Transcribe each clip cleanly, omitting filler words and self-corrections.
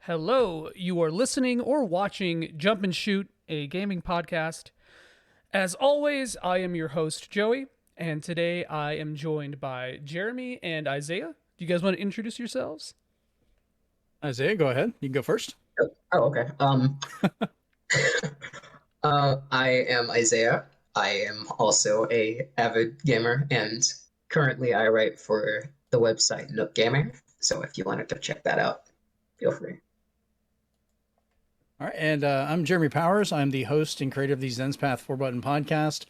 Hello, you are listening or watching Jump and Shoot, a gaming podcast. As always, I am your host, Joey, and today I am joined by Jeremy and Isaiah. Do you guys want to introduce yourselves? Isaiah, go ahead. You can go first. Oh, okay. I am Isaiah. I am also a avid gamer, and currently I write for the website Nook Gaming. So if you wanted to check that out, feel free. All right. And I'm Jeremy Powers. I'm the host and creator of the Zenspath 4-Button podcast.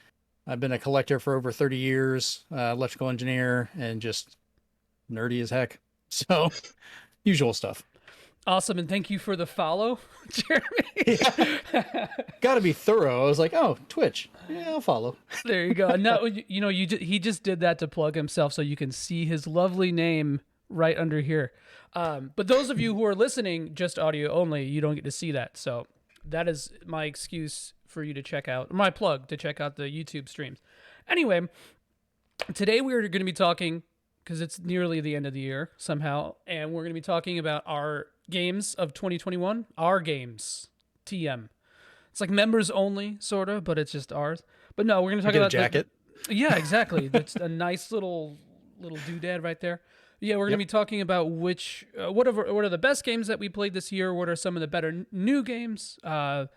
I've been a collector for over 30 years, electrical engineer, and just nerdy as heck. So, usual stuff. Awesome, and thank you for the follow, Jeremy. Got to be thorough. I was like, oh, Twitch. Yeah, I'll follow. There you go. No, he just did that to plug himself so you can see his lovely name right under here. But those of you who are listening, just audio only, you don't get to see that. So that is my excuse for you to check out, my plug to check out the YouTube streams. Anyway, today we're going to be talking, because it's nearly the end of the year somehow, and we're going to be talking about our games of 2021, our games, TM. It's like members only, sort of, but it's just ours. But no, we're going to talk about a jacket. Yeah, exactly. That's a nice little doodad right there. Yeah, we're going to be talking about what are the best games that we played this year. What are some of the better new games? I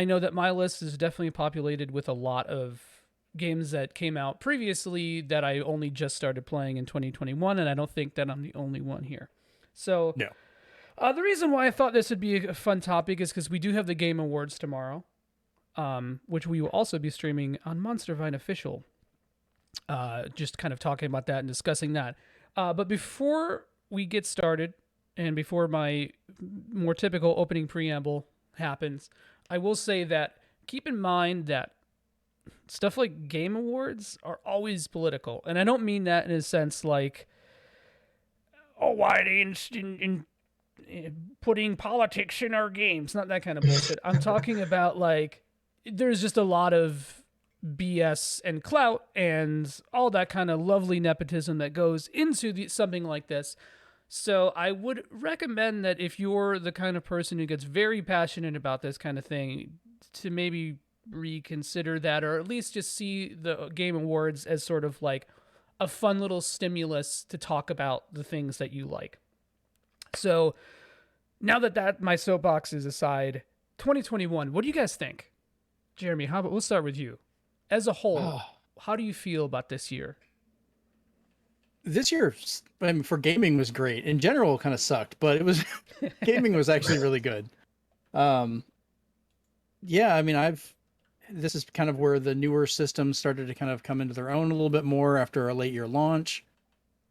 know that my list is definitely populated with a lot of games that came out previously that I only just started playing in 2021, and I don't think that I'm the only one here. So, no. The reason why I thought this would be a fun topic is because we do have the Game Awards tomorrow, which we will also be streaming on Monster Vine Official. Just kind of talking about that and discussing that. But before we get started, and before my more typical opening preamble happens, I will say that keep in mind that stuff like Game Awards are always political. And I don't mean that in a sense like, oh, why are they in putting politics in our games? Not that kind of bullshit. I'm talking about like, there's just a lot of BS and clout and all that kind of lovely nepotism that goes into something like this. So I would recommend that if you're the kind of person who gets very passionate about this kind of thing, to maybe reconsider that, or at least just see the Game Awards as sort of like a fun little stimulus to talk about the things that you like. So now that my soapbox is aside, 2021, what do you guys think? Jeremy, we'll start with you. As a whole, how do you feel about this year? This year, I mean, for gaming was great. In general, kind of sucked, but it was gaming was actually really good. Yeah, I mean, this is kind of where the newer systems started to kind of come into their own a little bit more after a late year launch.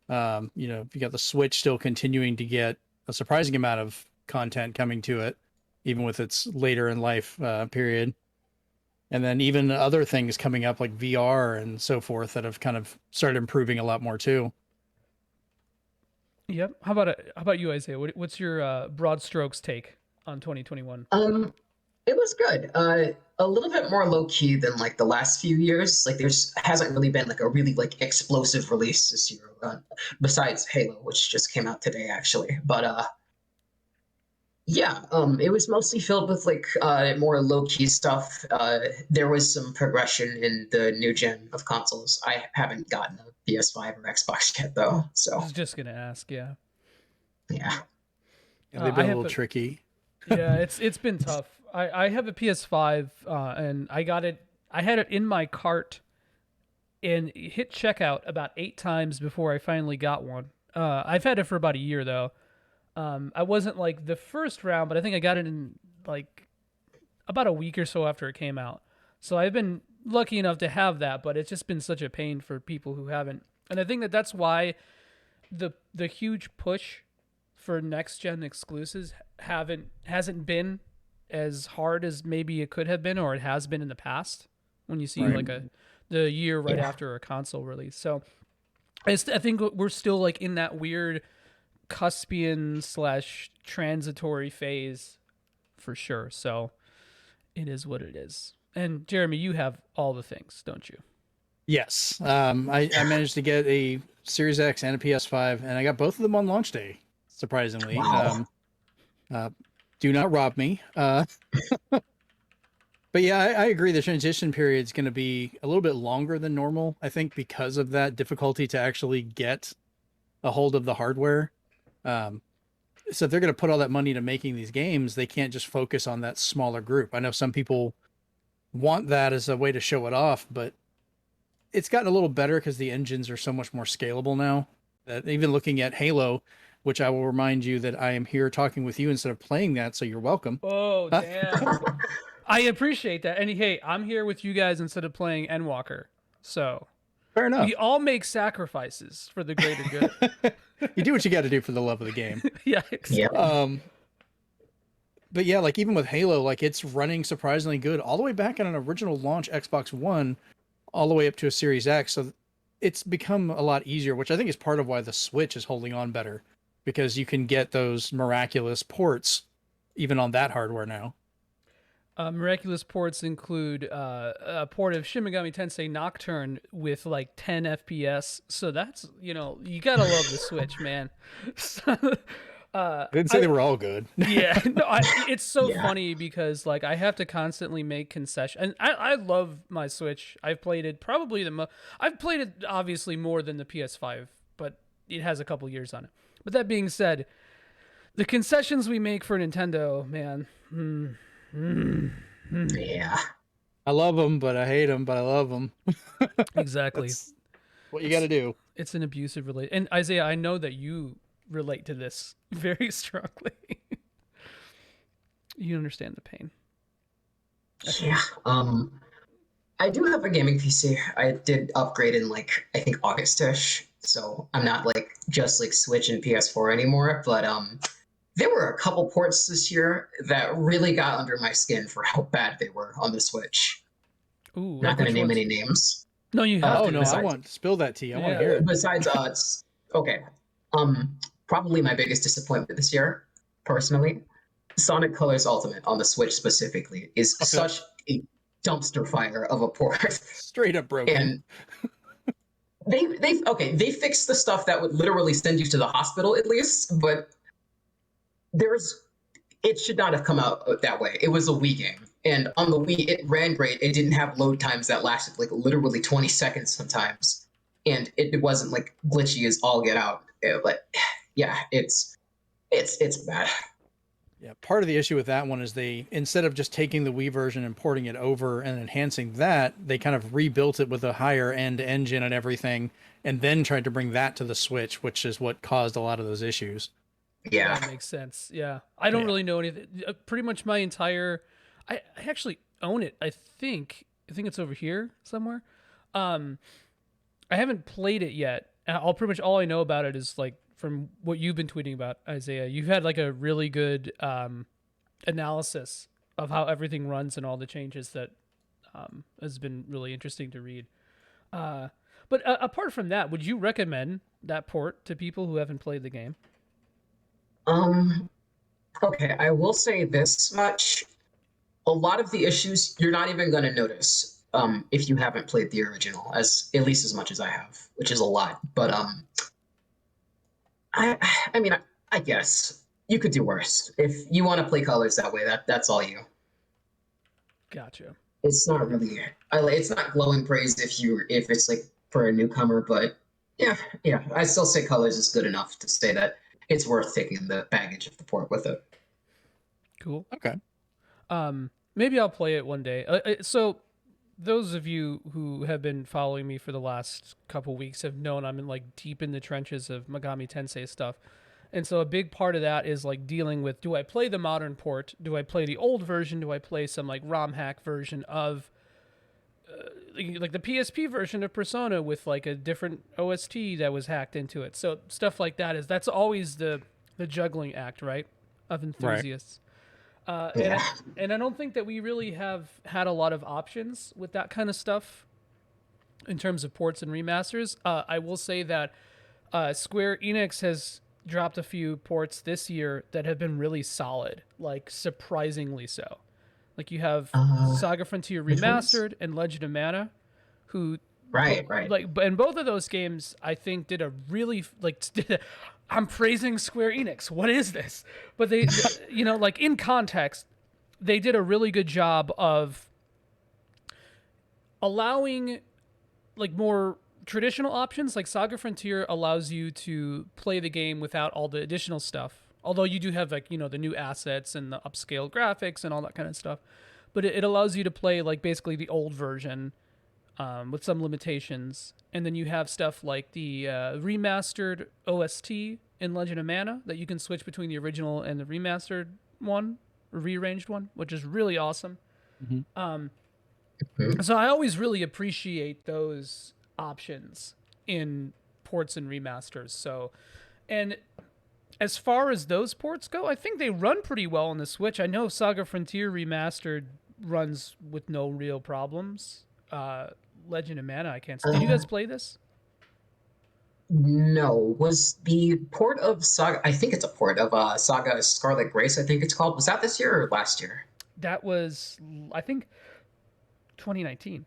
You got the Switch still continuing to get a surprising amount of content coming to it, even with its later in life period. And then even other things coming up like VR and so forth that have kind of started improving a lot more too. Yep. How about you, Isaiah? What's your broad strokes take on 2021? It was good. A little bit more low key than like the last few years. Like there's hasn't really been like a really like explosive release this year, besides Halo, which just came out today actually. But yeah, it was mostly filled with like more low key stuff. There was some progression in the new gen of consoles. I haven't gotten a PS5 or Xbox yet though, so I was just gonna ask. Yeah. yeah. They've been a little tricky. Yeah, it's been tough. I have a PS5 and I had it in my cart and hit checkout about 8 times before I finally got one. I've had it for about a year though. I wasn't like the first round, but I think I got it in like about a week or so after it came out. So I've been lucky enough to have that, but it's just been such a pain for people who haven't. And I think that's why the huge push for next gen exclusives hasn't been as hard as maybe it could have been, or it has been in the past when you see like the year right after a console release. So I think we're still like in that weird cuspian / transitory phase for sure. So it is what it is. And Jeremy, you have all the things, don't you? Yes. I managed to get a Series X and a PS5, and I got both of them on launch day, surprisingly. Wow. Do not rob me. But yeah, I agree. The transition period is going to be a little bit longer than normal, I think, because of that difficulty to actually get a hold of the hardware. Um, so if they're going to put all that money into making these games, they can't just focus on that smaller group. I know some people want that as a way to show it off, but it's gotten a little better because the engines are so much more scalable now. That even looking at Halo, which I will remind you that I am here talking with you instead of playing that, so you're welcome. Oh, damn. I appreciate that. And hey, I'm here with you guys instead of playing Endwalker. So Fair enough. we all make sacrifices for the greater good. You do what you got to do for the love of the game. Yeah. Yeah. But yeah, like even with Halo, like it's running surprisingly good all the way back on an original launch Xbox One, all the way up to a Series X. So it's become a lot easier, which I think is part of why the Switch is holding on better, because you can get those miraculous ports even on that hardware now. Miraculous ports include a port of Shin Megami Tensei Nocturne with like 10 FPS. So that's, you gotta love the Switch, man. I didn't say they were all good. Yeah, no, it's so Yeah. funny because like I have to constantly make concessions. And I love my Switch. I've played it probably I've played it obviously more than the PS5, but it has a couple years on it. But that being said, the concessions we make for Nintendo, man. Yeah. I love them, but I hate them, but I love them. Exactly. That's what you got to do. It's an abusive relate. And Isaiah, I know that you relate to this very strongly. You understand the pain. Yeah. I do have a gaming PC. I did upgrade in like I think August-ish, so I'm not like just like Switch and PS4 anymore. But there were a couple ports this year that really got under my skin for how bad they were on the Switch. Ooh, Not like going to which name ones? any names. No, you have Oh to. no, I besides- want spill that tea. I want Yeah. to hear it. Besides, okay. Probably my biggest disappointment this year, personally, Sonic Colors Ultimate on the Switch specifically is Okay. such a dumpster fire of a port. Straight up broken. And they fixed the stuff that would literally send you to the hospital at least, but it should not have come out that way. It was a Wii game, and on the Wii it ran great. It didn't have load times that lasted like literally 20 seconds sometimes, and it wasn't like glitchy as all get out. But yeah, it's bad. Yeah, part of the issue with that one is they, instead of just taking the Wii version and porting it over and enhancing that, they kind of rebuilt it with a higher end engine and everything, and then tried to bring that to the Switch, which is what caused a lot of those issues. Yeah. That makes sense. Yeah. I don't Yeah. really know anything. Pretty much my entire I actually own it. I think it's over here somewhere. I haven't played it yet. Pretty much all I know about it is like from what you've been tweeting about, Isaiah. You've had like a really good analysis of how everything runs and all the changes that has been really interesting to read. But apart from that, would you recommend that port to people who haven't played the game? Okay, I will say this much. A lot of the issues you're not even going to notice if you haven't played the original, as at least as much as I have, which is a lot. But I mean, I guess you could do worse if you want to play colors that way. That's all you. Gotcha. It's not really. It's not glowing praise if it's like for a newcomer, but yeah. I still say colors is good enough to say that it's worth taking the baggage of the port with it. Cool. Okay. Maybe I'll play it one day. So those of you who have been following me for the last couple weeks have known I'm in like deep in the trenches of Megami Tensei stuff. And so a big part of that is like dealing with, do I play the modern port? Do I play the old version? Do I play some like ROM hack version of like the PSP version of Persona with like a different OST that was hacked into it? So stuff like that's always the juggling act, right? Of enthusiasts. Yeah. And I don't think that we really have had a lot of options with that kind of stuff in terms of ports and remasters. I will say that Square Enix has dropped a few ports this year that have been really solid, like surprisingly so. Like you have Saga Frontier which ones? Remastered and Legend of Mana, who Right. like, and both of those games I think did a really I'm praising Square Enix. What is this? But they, you know, like in context, they did a really good job of allowing like more traditional options. Like Saga Frontier allows you to play the game without all the additional stuff. Although you do have like, you know, the new assets and the upscale graphics and all that kind of stuff. But it allows you to play like basically the old version with some limitations. And then you have stuff like the remastered OST in Legend of Mana that you can switch between the original and the remastered one, or rearranged one, which is really awesome. So I always really appreciate those options in ports and remasters. So, and as far as those ports go, I think they run pretty well on the Switch. I know Saga Frontier Remastered runs with no real problems. Legend of Mana, I can't. Did you guys play this? No, was the port of Saga? I think it's a port of Saga Scarlet Grace. I think it's called. Was that this year or last year? That was, I think, 2019.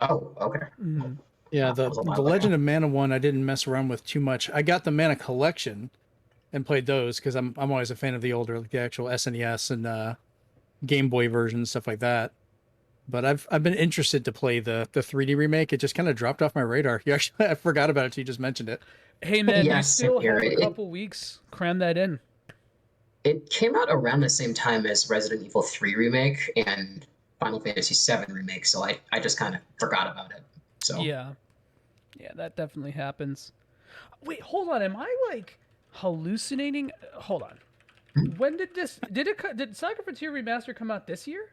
Oh, okay. Yeah, That was a the while Legend ago. of Mana one I didn't mess around with too much. I got the Mana collection and played those because I'm always a fan of the older, like the actual SNES and Game Boy version, stuff like that. But I've been interested to play the 3D remake. It just kind of dropped off my radar. You actually, I forgot about it till you just mentioned it. Hey man, Yeah, you same still here. have a couple weeks. Cram that in. It came out around the same time as Resident Evil 3 remake and Final Fantasy 7 remake, so I just kind of forgot about it. So Yeah, yeah, that definitely happens. Wait, hold on. Am I like hallucinating? Hold on. When did this? Did Saga Frontier Remaster come out this year?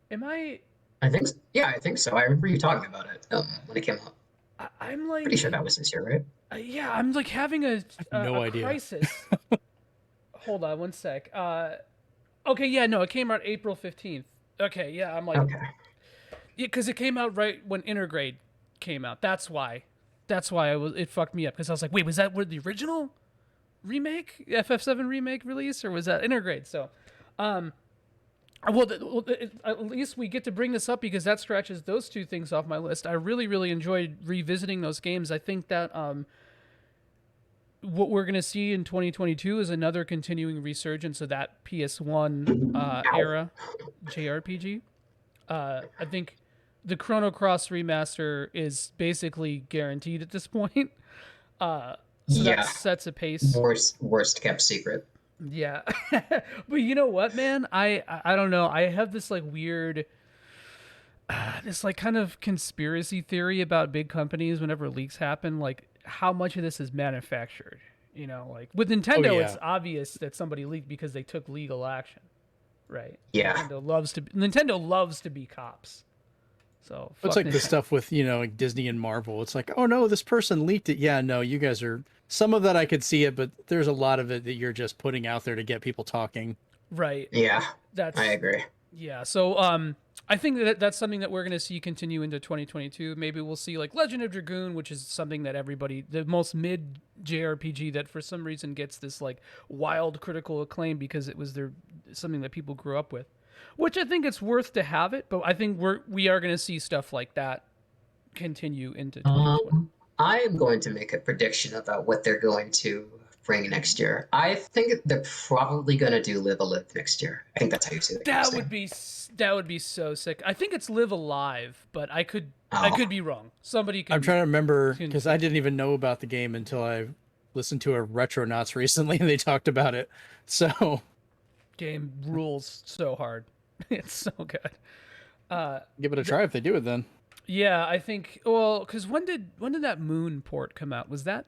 Am I? I think, yeah, I think so. I remember you talking about it when it came out. I'm Pretty sure like, that was this year, right? yeah, I'm like having No a idea. crisis. Hold on one sec. Okay, yeah, no, it came out April 15th. Okay, yeah, I'm like, Okay. yeah, because it came out right when Intergrade came out. That's why. That's why it fucked me up because I was like, wait, was that where the original remake, FF7 remake release, or was that Intergrade? So, at least we get to bring this up because that scratches those two things off my list. I really, really enjoyed revisiting those games. I think that what we're going to see in 2022 is another continuing resurgence of that PS1 Ow. era JRPG. I think the Chrono Cross remaster is basically guaranteed at this point. So that Yeah. sets a pace. Worst kept secret. Yeah. But you know what, man? I don't know. I have this like weird this like kind of conspiracy theory about big companies whenever leaks happen, like how much of this is manufactured. You know, like with Nintendo, yeah. it's obvious that somebody leaked because they took legal action, right? Yeah. Nintendo loves to be cops. So It's fuck like the stuff with, like Disney and Marvel. It's like, oh no, this person leaked it. Yeah, no, you guys are, some of that I could see it, but there's a lot of it that you're just putting out there to get people talking. right. Yeah. That's I agree. Yeah, so I think that's something that we're going to see continue into 2022. Maybe we'll see like Legend of Dragoon, which is something that everybody, the most mid JRPG that for some reason gets this like wild critical acclaim because it was something that people grew up with. Which I think it's worth to have it, but I think we are going to see stuff like that continue into 2020. I'm going to make a prediction about what they're going to bring next year. I think they're probably going to do Live a Live next year. I think that's how you say that. That would be so sick. I think it's Live Alive, but I could be wrong. Somebody could. I'm trying to remember because I didn't even know about the game until I listened to a Retronauts recently and they talked about it. So game rules so hard. It's so good. give it a try if they do it then. Yeah, I think. Well, because when did that Moon port come out? Was that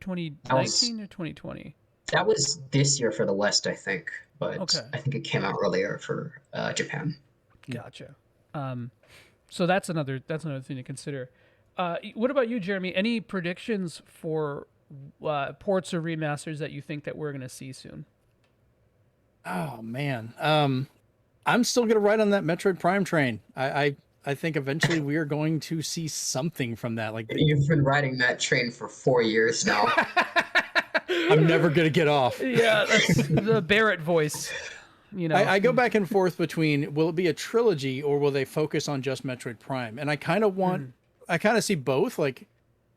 2019 or 2020? That was this year for the West, I think, but Okay. I think it came out earlier for Japan. Gotcha. So that's another thing to consider. What about you, Jeremy? Any predictions for ports or remasters that you think that we're going to see soon? Oh man, I'm still gonna ride on that Metroid Prime train. I think eventually we are going to see something from that. Like You've been riding that train for 4 years now. I'm never gonna get off. Yeah, that's the Barrett voice. You know, I go back and forth between will it be a trilogy or will they focus on just Metroid Prime? And I kind of want, I kind of see both. Like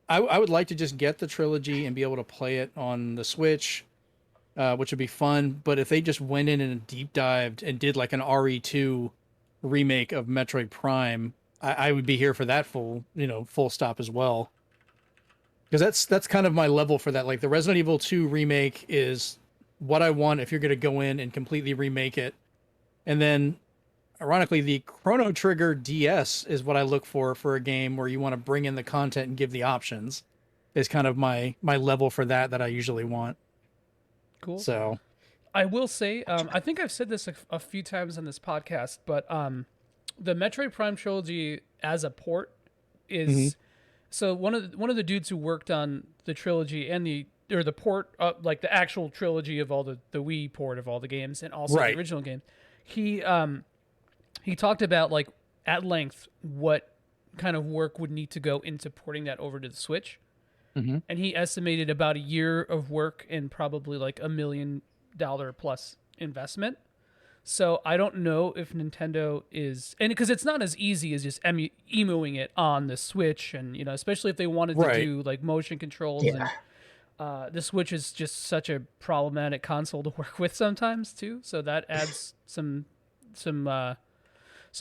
I would like to just get the trilogy and be able to play it on the Switch, which would be fun. But if they just went in and deep dived and did like an RE2 remake of Metroid Prime, I would be here for that full stop as well. Because that's kind of my level for that. Like the Resident Evil 2 remake is what I want if you're going to go in and completely remake it. And then, ironically, the Chrono Trigger DS is what I look for a game where you want to bring in the content and give the options. Is kind of my level for that I usually want. Cool. So, I will say, I think I've said this a few times on this podcast, but the Metroid Prime trilogy as a port is so one of the dudes who worked on the trilogy and the port, like the actual trilogy of all the Wii port of all the games and also the original game. He talked about like at length what kind of work would need to go into porting that over to the Switch. And he estimated about a year of work and probably like $1 million plus investment. So I don't know if Nintendo is, and because it's not as easy as just emoing it on the Switch, and especially if they wanted to do like motion controls, and the Switch is just such a problematic console to work with sometimes too. So that adds some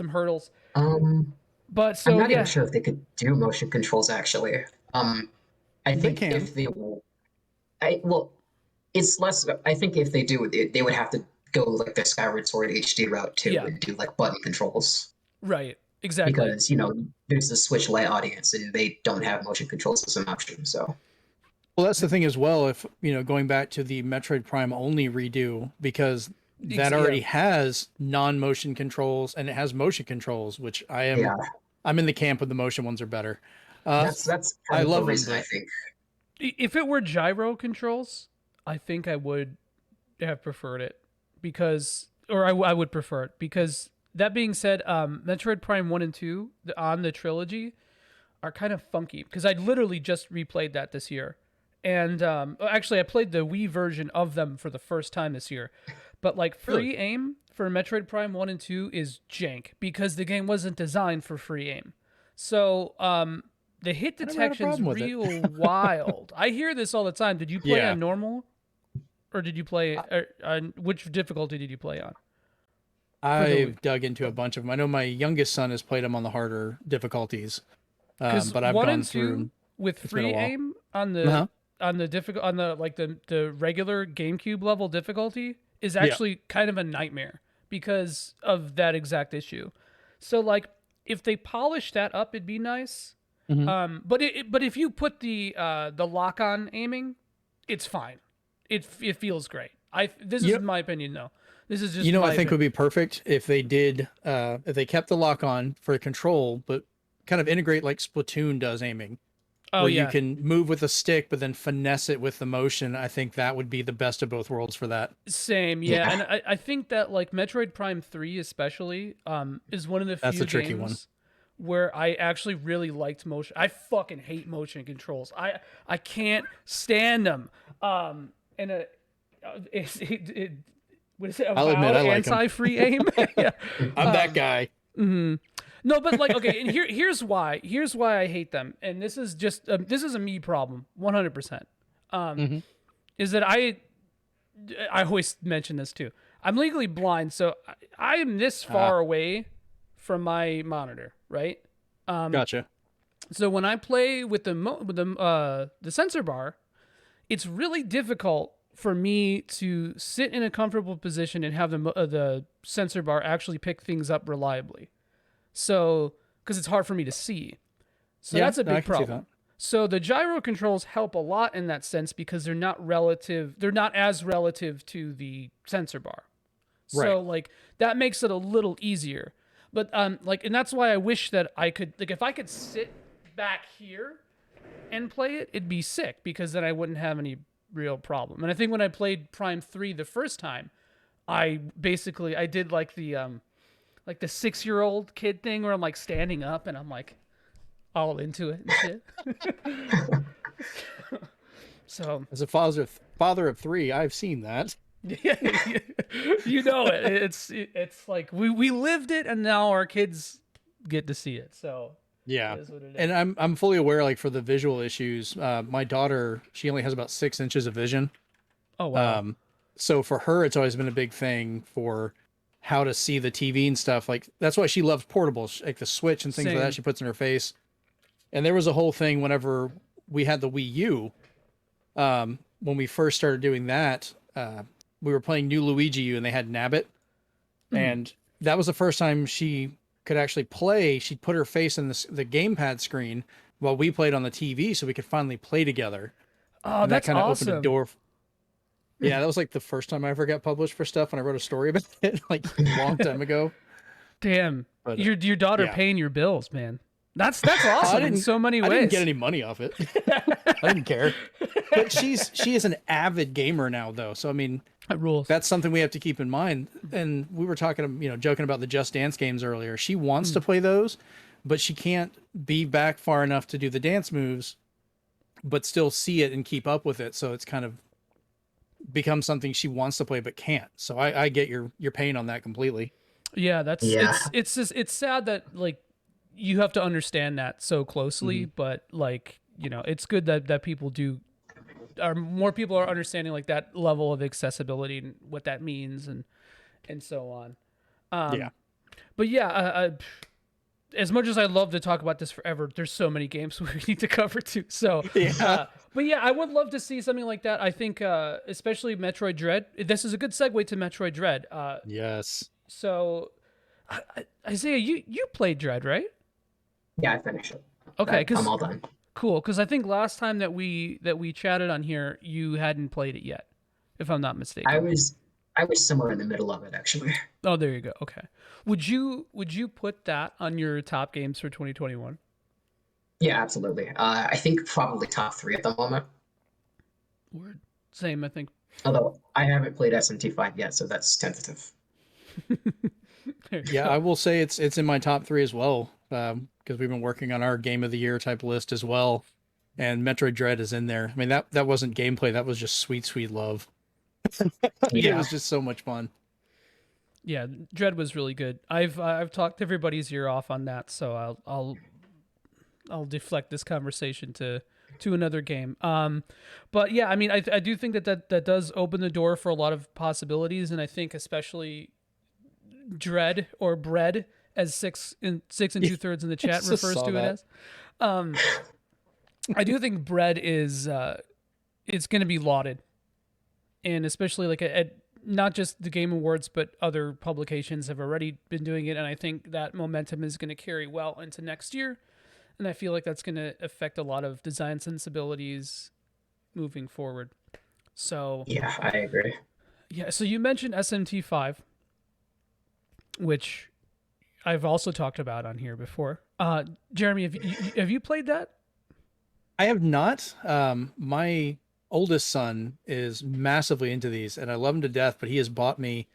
hurdles. But so I'm not even sure if they could do motion controls actually. I think if they, it's less. I think if they do, they would have to go like the Skyward Sword HD route too, and do like button controls. Right. Exactly. Because there's the Switch Lite audience, and they don't have motion controls as an option. So. Well, that's the thing as well. If going back to the Metroid Prime only redo, because that already has non-motion controls and it has motion controls, which I'm in the camp of the motion ones are better. That's I love the reason, I think. If it were gyro controls, I think I would have preferred it I would prefer it because that being said, Metroid Prime 1 and 2 on the trilogy are kind of funky because I literally just replayed that this year. And actually, I played the Wii version of them for the first time this year. But like free aim for Metroid Prime 1 and 2 is jank because the game wasn't designed for free aim. So the hit detection's real wild. I hear this all the time. Did you play on normal? Or did you play on which difficulty did you play on? I've dug into a bunch of them. I know my youngest son has played them on the harder difficulties. But I've gone through with free aim on the the regular GameCube level difficulty is actually kind of a nightmare because of that exact issue. So like if they polish that up, it'd be nice. But if you put the lock on aiming, it's fine. It feels great. This is my opinion though. This is just I think would be perfect if they did if they kept the lock on for control, but kind of integrate like Splatoon does aiming. Where you can move with a stick, but then finesse it with the motion. I think that would be the best of both worlds for that. Same, yeah. And I think that like Metroid Prime 3 especially is one of the few tricky games one. Where I actually really liked motion. I fucking hate motion controls. I can't stand them. What is it? I'll admit I like anti-free aim. I'm that guy. No, but like, okay, and here's why. Here's why I hate them, and this is just this is a me problem, 100%. Is that I always mention this too. I'm legally blind, so I am this far away from my monitor, right? Gotcha. So when I play with the sensor bar, it's really difficult for me to sit in a comfortable position and have the sensor bar actually pick things up reliably. So, because it's hard for me to see. So that's a big problem. So the gyro controls help a lot in that sense because they're not as relative to the sensor bar. So like that makes it a little easier. But and that's why I wish that I could, like, if I could sit back here and play it, it'd be sick because then I wouldn't have any real problem. And I think when I played Prime 3 the first time, I did like the 6-year-old kid thing where I'm like standing up and I'm like all into it and shit. So as a father of 3, I've seen that. Yeah, you know it. It's like we lived it and now our kids get to see it. So Yeah. It is what it is. And I'm fully aware, like for the visual issues, my daughter, she only has about 6 inches of vision. Oh wow. So for her, it's always been a big thing for how to see the TV and stuff. Like that's why she loves portables, like the Switch and things like that. Same. She puts in her face. And there was a whole thing whenever we had the Wii U, when we first started doing that, we were playing New Luigi U and they had Nabbit. And that was the first time she could actually play. She'd put her face in the gamepad screen while we played on the TV so we could finally play together. Oh, And that that's kind of opened a awesome. door. Yeah, that was like the first time I ever got published for stuff, and I wrote a story about it like a long time ago. Damn, But your daughter yeah. paying your bills, man. That's I awesome in didn't- so many I ways. didn't get any money off it. I didn't care. But she is an avid gamer now, though. So I mean, That rules. that's something we have to keep in mind. And we were talking, joking about the Just Dance games earlier. She wants to play those, but she can't be back far enough to do the dance moves, but still see it and keep up with it. So it's kind of become something she wants to play but can't. So I get your pain on that completely. Yeah, that's Yeah. it's just it's sad that like you have to understand that so closely, but like, it's good that people more people are understanding like that level of accessibility and what that means and so on. Yeah. But yeah, as much as I love to talk about this forever, there's so many games we need to cover too. So, Yeah. but yeah, I would love to see something like that. I think, especially Metroid Dread. This is a good segue to Metroid Dread. Yes. So, Isaiah, you played Dread, right? Yeah, I finished it. Okay, I'm all done. cool. Because I think last time that we chatted on here, you hadn't played it yet, if I'm not mistaken. I was somewhere in the middle of it actually. Oh, there you go. Okay. Would you put that on your top games for 2021? Yeah, absolutely. I think probably top 3 at the moment. Word. Same, I think. Although I haven't played SMT5 yet, so that's tentative. There you Yeah, go. I will say it's in my top 3 as well, because we've been working on our Game of the Year type list as well, and Metroid Dread is in there. I mean, that wasn't gameplay; that was just sweet, sweet love. It Yeah. was just so much fun. Yeah, Dread was really good. I've talked everybody's ear off on that, so I'll deflect this conversation to another game. But yeah, I mean, I do think that does open the door for a lot of possibilities, and I think especially Dread or Bread, as 6 2/3 in the chat just refers saw to it that. as. I do think Bread is it's going to be lauded, and especially like at not just the Game Awards, but other publications have already been doing it, and I think that momentum is going to carry well into next year, and I feel like that's going to affect a lot of design sensibilities moving forward. So Yeah, I agree. yeah, so you mentioned SMT5, which I've also talked about on here before. Jeremy, have you played that? I have not. My oldest son is massively into these, and I love him to death. But he has bought me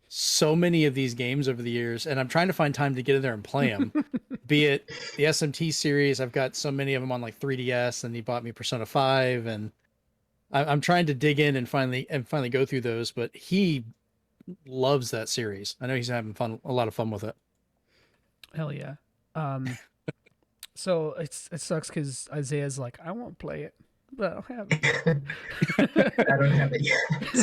so many of these games over the years, and I'm trying to find time to get in there and play them. Be it the SMT series, I've got so many of them on like 3DS, and he bought me Persona 5, and I'm trying to dig in and finally go through those. But he loves that series. I know he's having a lot of fun with it. Hell yeah. So it sucks because Isaiah's like, I won't play it, but I'll have it. I don't have it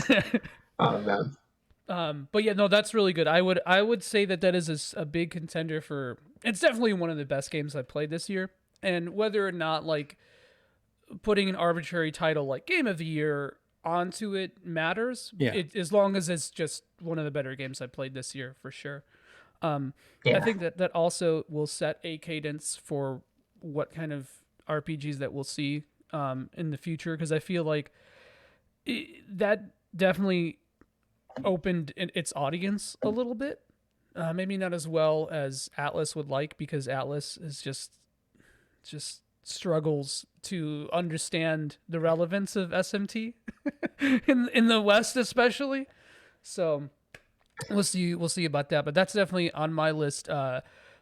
yet. Oh man. But yeah, no, that's really good. I would say that is a big contender for. It's definitely one of the best games I've played this year, and whether or not like putting an arbitrary title like Game of the Year onto it matters. Yeah. As long as it's just one of the better games I played this year for sure. I Yeah. think that also will set a cadence for what kind of RPGs that we'll see in the future, because I feel like that definitely opened its audience a little bit. Maybe not as well as Atlas would like, because Atlas is just struggles to understand the relevance of SMT in the West especially. So we'll see about that, but that's definitely on my list.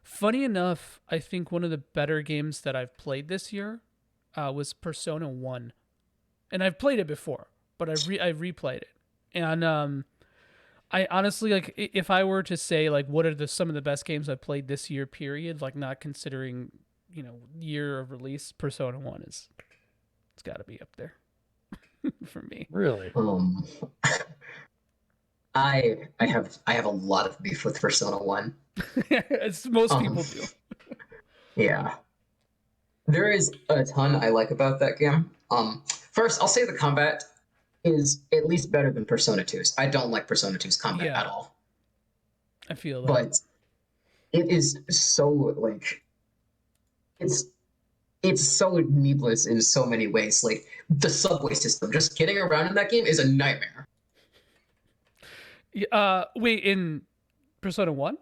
Funny enough, I think one of the better games that I've played this year was Persona 1. And I've played it before, but I've replayed it. And I honestly, like, if I were to say like what are some of the best games I've played this year period, like not considering year of release, Persona 1 it's got to be up there for me. Really? I have a lot of beef with Persona 1. As most Um, people do. yeah. There is a ton I like about that game. First, I'll say the combat is at least better than Persona 2's. I don't like Persona 2's combat Yeah. at all. I feel that. But it is so like it's so needless in so many ways. Like the subway system, just getting around in that game is a nightmare. Wait, in Persona 1?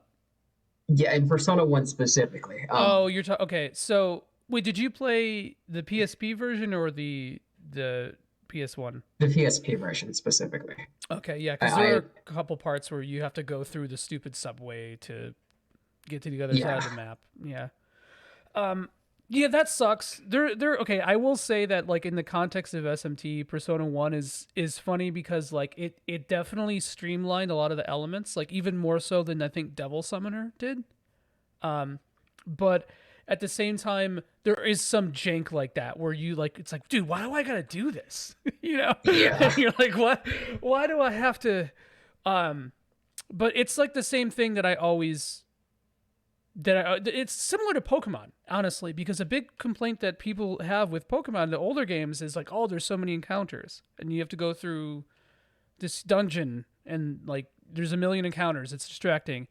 Yeah, in Persona 1 specifically. Oh, you're talking. Okay, so wait, did you play the PSP version or the PS1? The PSP version specifically. Okay, yeah, because there are a couple parts where you have to go through the stupid subway to get to the other side of the map. Yeah. Yeah, that sucks. They're okay. I will say that, like, in the context of SMT, Persona 1 is funny because, like, it definitely streamlined a lot of the elements, like even more so than I think Devil Summoner did. But at the same time, there is some jank like that where you like, it's like, dude, why do I gotta do this? Yeah. And you're like, what? Why do I have to? But it's like the same thing that I always. It's similar to Pokemon, honestly, because a big complaint that people have with Pokemon, the older games, is like, oh, there's so many encounters, and you have to go through this dungeon, and like, there's a million encounters. It's distracting,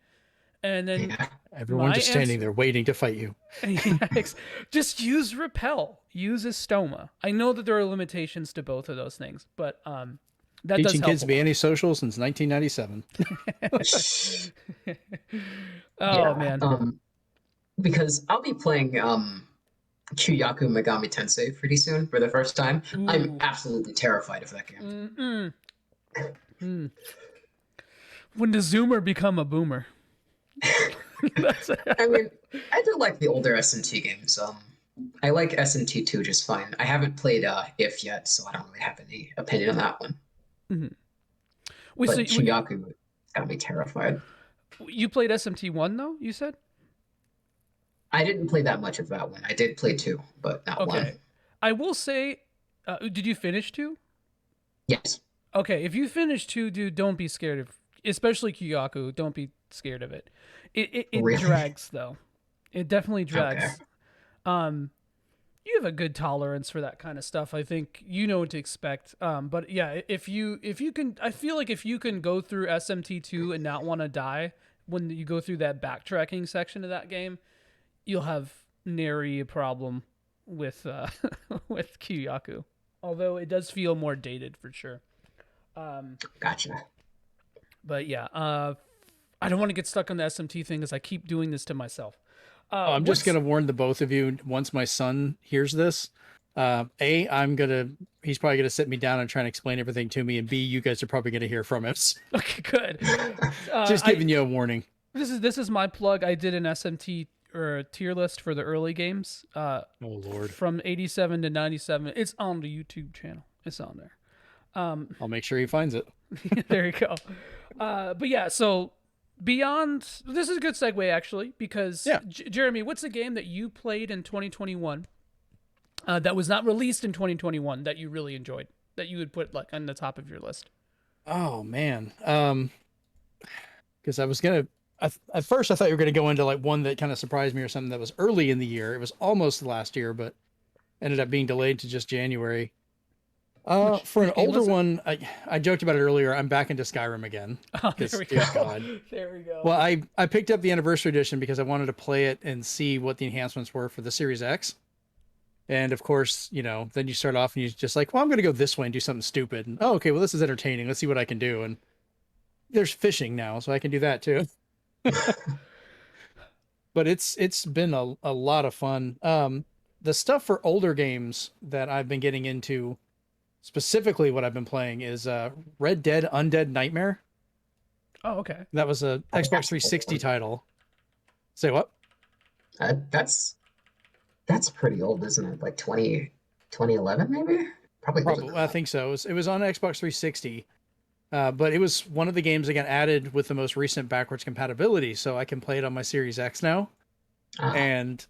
and then everyone just standing there waiting to fight you. Just use Repel, use Estoma. I know that there are limitations to both of those things, but that teaching does help kids to be antisocial since 1997. Oh man. Because I'll be playing Kyoyaku Megami Tensei pretty soon for the first time. Ooh. I'm absolutely terrified of that game. When does Zoomer become a boomer? I mean, I do like the older SMT games. I like SMT 2 just fine. I haven't played If yet, so I don't really have any opinion on that one. Mm-hmm. But Kyoyaku got me terrified. You played SMT 1 though, you said? I didn't play that much of that one. I did play 2, but not 1. I will say, did you finish 2? Yes. Okay, if you finish 2, dude, don't be scared of, especially Kyoyaku, don't be scared of it. It Really? drags though. It definitely drags. Okay. You have a good tolerance for that kind of stuff. I think you know what to expect. But yeah, if you can, I feel like if you can go through SMT2 and not want to die when you go through that backtracking section of that game, you'll have nary a problem with with Kyoyaku. Although it does feel more dated for sure. Gotcha. But yeah, I don't want to get stuck on the SMT thing because I keep doing this to myself. I'm just going to warn the both of you, once my son hears this, he's probably going to sit me down and try and explain everything to me, and B, you guys are probably going to hear from him. Okay, good. Just giving you a warning. This is my plug. I did an SMT or a tier list for the early games. Oh Lord. From 87 to 97. It's on the YouTube channel. It's on there. I'll make sure he finds it. There you go. But yeah, so beyond, this is a good segue actually, because Jeremy, what's a game that you played in 2021 that was not released in 2021 that you really enjoyed, that you would put like on the top of your list? Oh man. Because I was gonna, at first I thought you were gonna go into like one that kind of surprised me or something that was early in the year. It was almost last year, but ended up being delayed to just January. For an older one, I joked about it earlier. I'm back into Skyrim again. Oh, there we go. God. There we go. Well, I picked up the anniversary edition because I wanted to play it and see what the enhancements were for the Series X. And of course, then you start off and you're just like, well, I'm going to go this way and do something stupid. And okay, well, this is entertaining. Let's see what I can do. And there's fishing now, so I can do that too. But it's been a lot of fun. The stuff for older games that I've been getting into, specifically what I've been playing, is Red Dead Undead Nightmare. Oh, okay. That was a Xbox 360 title. Say what? That's pretty old, isn't it? Like 2011 maybe? Probably. I think so. It was on Xbox 360. But it was one of the games that got added with the most recent backwards compatibility, so I can play it on my Series X now. And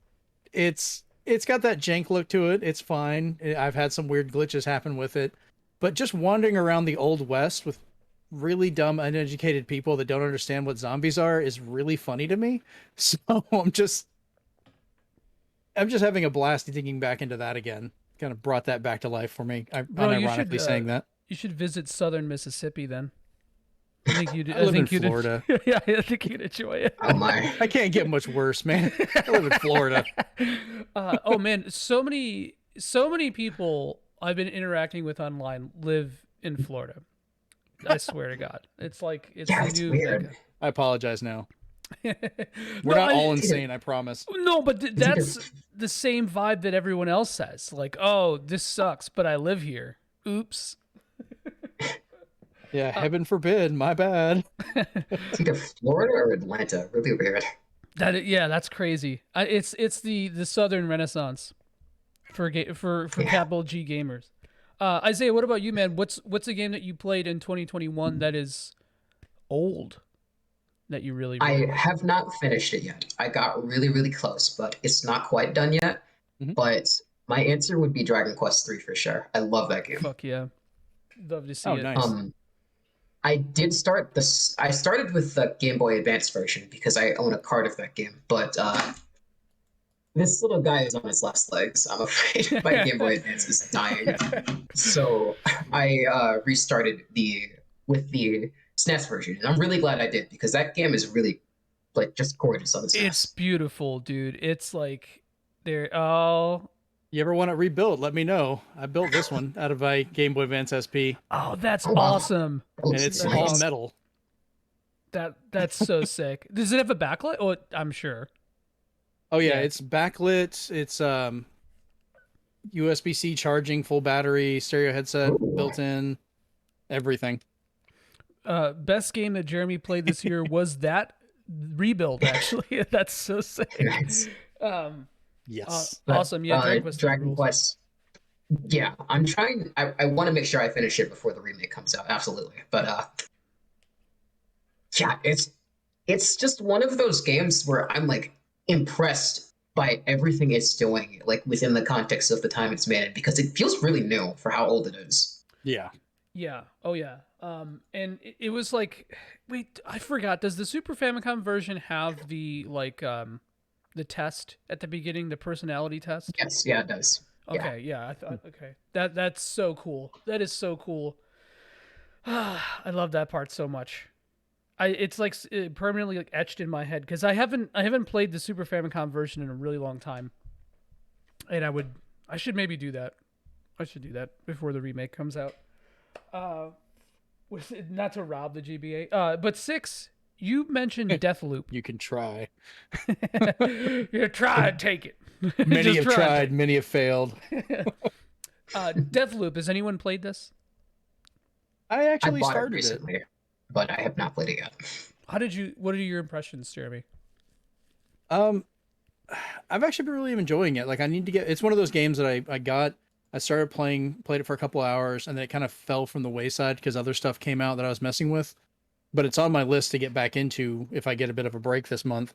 it's got that jank look to it. It's fine. I've had some weird glitches happen with it, but just wandering around the Old West with really dumb, uneducated people that don't understand what zombies are is really funny to me. So I'm just having a blast thinking back into that again. Kind of brought that back to life for me. Bro, Unironically saying that. you should visit southern Mississippi then. I think you'd. I live in Florida. Yeah, I think you'd enjoy it. Oh my. I can't get much worse, man. I live in Florida. Oh man, so many people I've been interacting with online live in Florida. I swear to God, it's like it's Yeah, the it's new. weird. Like, I apologize now. We're No, not all insane, I promise. No, but that's the same vibe that everyone else says. Like, oh, this sucks, but I live here. Oops. Yeah, heaven forbid. My bad. It's either Florida or Atlanta. Really weird. Yeah, that's crazy. It's the Southern Renaissance for capital G gamers. Isaiah, what about you, man? What's a game that you played in 2021 that is old that you really I like? have not finished it yet. I got really, really close, but it's not quite done yet. Mhm. But my answer would be Dragon Quest 3 for sure. I love that game. Fuck yeah, love to see Oh, it. nice. I did start this. I started with the Game Boy Advance version because I own a card of that game. But this little guy is on his last legs. I'm afraid my Game Boy Advance is dying. So I restarted with the SNES version, and I'm really glad I did because that game is really like just gorgeous on the SNES. It's beautiful, dude. It's like there. Oh, You ever want it rebuilt? Let me know. I built this one out of my Game Boy Advance SP, oh, that's Oh, wow. awesome. That and looks it's nice. all metal. That's so sick. Does it have a backlight? Oh, I'm sure. Oh yeah, Yeah. it's backlit. It's USB-C charging, full battery, stereo headset Ooh. built in, everything. Best game that Jeremy played this year was that rebuild. Actually, that's so sick. Nice. Yes. But, Awesome. Yeah, Dragon Quest. Dragon rules. Quest. Yeah, I'm trying. I want to make sure I finish it before the remake comes out. Absolutely, but yeah, it's just one of those games where I'm like impressed by everything it's doing, like within the context of the time it's made in, because it feels really new for how old it is. Yeah. Yeah. Oh yeah. And it was like, wait, I forgot. Does the Super Famicom version have the the test at the beginning, the personality test? Yes, yeah, it does. Okay. Yeah. I thought. Okay. That's so cool. That is so cool. I love that part so much. It's like permanently like etched in my head because I haven't played the Super Famicom version in a really long time, and I should maybe do that. I should do that before the remake comes out. Not to rob the GBA. But 6, you mentioned Deathloop. You can try. You try and take it. Many Just have try tried, many have failed. Deathloop. Has anyone played this? I I actually bought it started it. recently, but I have not played it yet. What are your impressions, Jeremy? I've actually been really enjoying it. Like I need to get. It's one of those games that I started played it for a couple hours, and then it kind of fell from the wayside because other stuff came out that I was messing with. But it's on my list to get back into if I get a bit of a break this month.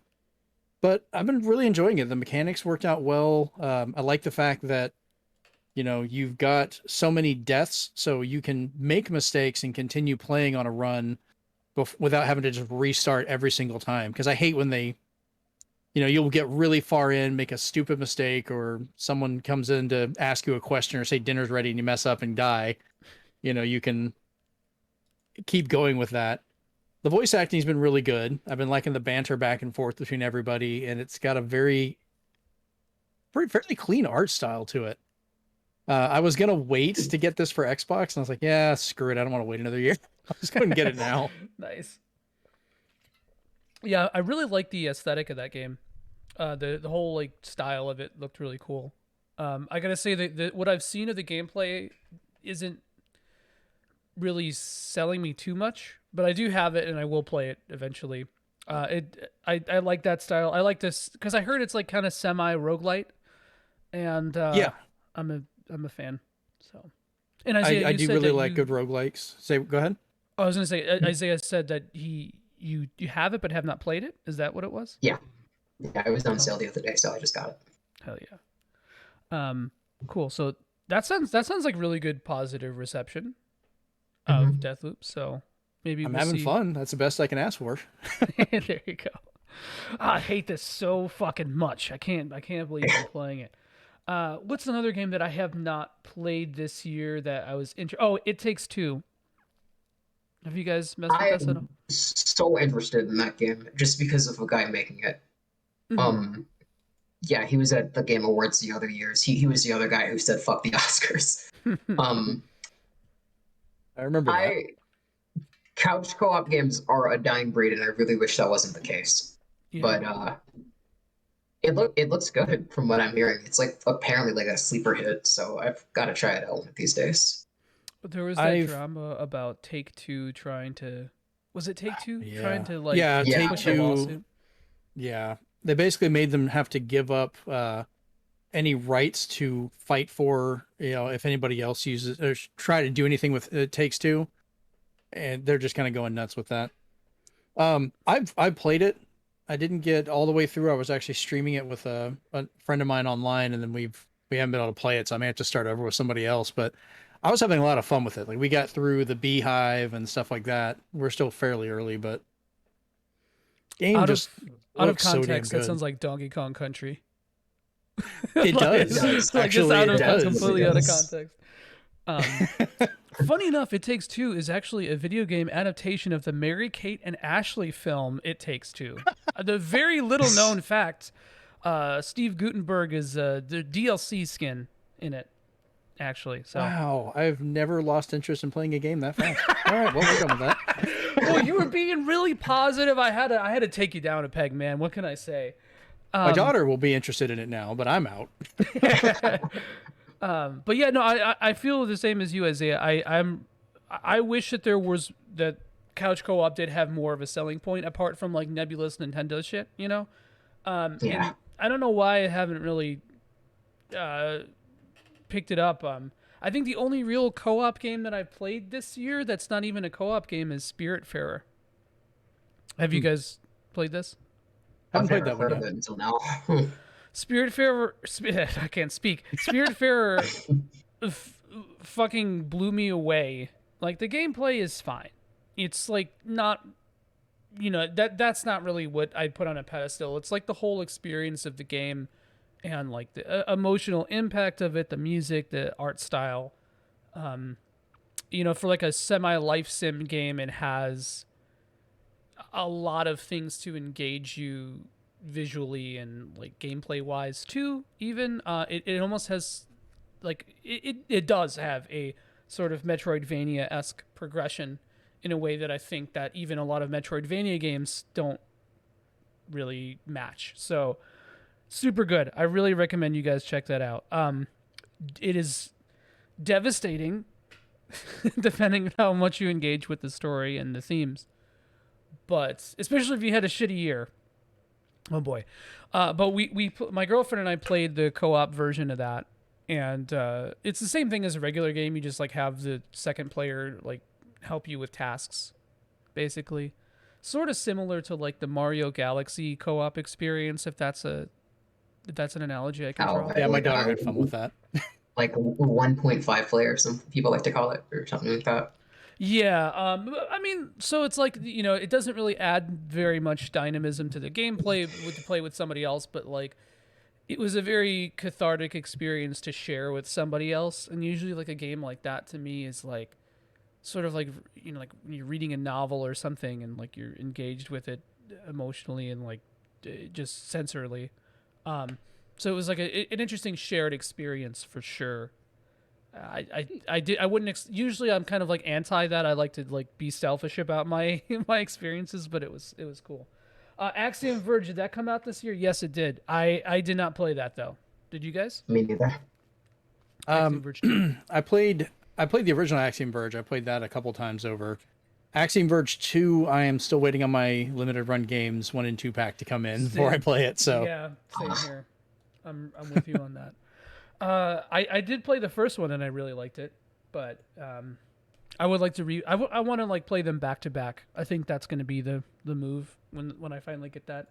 But I've been really enjoying it. The mechanics worked out well. I like the fact that, you've got so many deaths, so you can make mistakes and continue playing on a run without having to just restart every single time. Because I hate when you'll get really far in, make a stupid mistake, or someone comes in to ask you a question or say dinner's ready and you mess up and die. You can keep going with that. The voice acting's been really good. I've been liking the banter back and forth between everybody, and it's got a fairly clean art style to it. I was gonna wait to get this for Xbox, and I was like, yeah, screw it. I don't want to wait another year. I'll just go and get it now. Nice. Yeah, I really like the aesthetic of that game. The whole like style of it looked really cool. I gotta say that what I've seen of the gameplay isn't really selling me too much, but I do have it and I will play it eventually. I like that style. I like this because I heard it's like kind of semi roguelite, and Yeah. I'm a fan. So, and Isaiah, I you do said really that like good roguelikes. Go ahead. I was gonna say Isaiah said that you have it but have not played it. Is that what it was? Yeah, it was on sale the other day, so I just got it. Hell yeah. Cool. So that sounds like really good positive reception of Deathloop. So maybe I'm we'll having see. fun. That's the best I can ask for. There you go. I hate this so fucking much. I can't believe I'm playing it. What's another game that I have not played this year that I was Oh, It Takes Two. Have you guys messed with this at all? I'm so interested in that game just because of a guy making it. Um, yeah, he was at the Game Awards the other years. He was the other guy who said "fuck the Oscars." Um, I remember that. Couch co-op games are a dying breed, and I really wish that wasn't the case. Yeah. But it looks good from what I'm hearing. It's like apparently like a sleeper hit, so I've got to try it out one of these days. But there was that drama about Take-Two trying to. Was it Take-Two trying to like push a lawsuit? Yeah, they basically made them have to give up any rights to fight for, if anybody else uses or try to do anything with It Takes Two, and they're just kind of going nuts with that. I've played it. I didn't get all the way through. I was actually streaming it with a friend of mine online, and then we haven't been able to play it, so I may have to start over with somebody else. But I was having a lot of fun with it. Like we got through the beehive and stuff like that. We're still fairly early, but game out just of context, so damn that good. sounds like Donkey Kong Country. It does. Actually, it does. Completely out of context. Funny enough, It Takes Two is actually a video game adaptation of the Mary-Kate and Ashley film It Takes Two. The very little known fact, Steve Guttenberg is the DLC skin in it, actually. So. Wow, I've never lost interest in playing a game that fast. All right, well, we're done with that. Well, you were being really positive. I had to take you down a peg, man. What can I say? My daughter will be interested in it now, but I'm out. But yeah, no, I feel the same as you, Isaiah. I wish that that couch co-op did have more of a selling point apart from like nebulous Nintendo shit, Yeah. And I don't know why I haven't really picked it up. I think the only real co-op game that I've played this year that's not even a co-op game is Spiritfarer. Have you guys played this? I've played never that one heard of yet. it until now. Spiritfarer, I can't speak. Spiritfarer fucking blew me away. Like the gameplay is fine. It's like not, that's not really what I'd put on a pedestal. It's like the whole experience of the game and like the emotional impact of it, the music, the art style. For like a semi-life sim game, it has a lot of things to engage you visually and like gameplay wise too. Even it almost has like it does have a sort of Metroidvania-esque progression in a way that I think that even a lot of Metroidvania games don't really match. So super good. I really recommend you guys check that out. It is devastating depending on how much you engage with the story and the themes, but especially if you had a shitty year. Oh boy. But my girlfriend and I played the co-op version of that, and it's the same thing as a regular game. You just like have the second player like help you with tasks, basically. Sort of similar to like the Mario Galaxy co-op experience, if that's an analogy I can draw. Yeah, my daughter had fun with that. Like 1.5 player, some people like to call it, or something like that. Yeah, I mean, so it's like, it doesn't really add very much dynamism to the gameplay to play with somebody else, but like, it was a very cathartic experience to share with somebody else. And usually like a game like that to me is like, sort of like, like when you're reading a novel or something and like you're engaged with it emotionally and like just sensorily. So it was like an interesting shared experience for sure. I wouldn't usually I'm kind of like anti that. I like to like be selfish about my my experiences, but it was cool. Axiom Verge, did that come out this year? Yes, it did. I did not play that though. Did you guys? Me neither. Axiom Verge 2. I played the original Axiom Verge. I played that a couple times over. Axiom Verge 2, I am still waiting on my limited run games 1 and 2 pack to come in before I play it. So yeah, same here. I'm with you on that. I did play the first one and I really liked it, but I would like to I want to like play them back to back. I think that's going to be the move when I finally get that.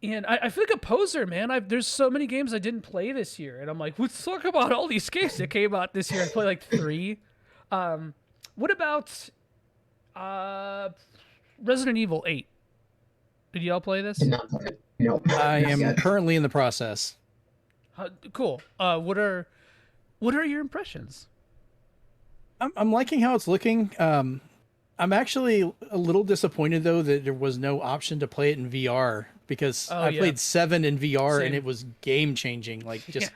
And I feel like a poser, man. There's so many games I didn't play this year, and I'm like, let's talk about all these games that came out this year. I played like 3. What about Resident Evil 8? Did y'all play this? Did not play it. No. I am Yeah. currently in the process. Cool. What are your impressions? I'm liking how it's looking. I'm actually a little disappointed though that there was no option to play it in VR because I played 7 in VR and it was game changing. Like just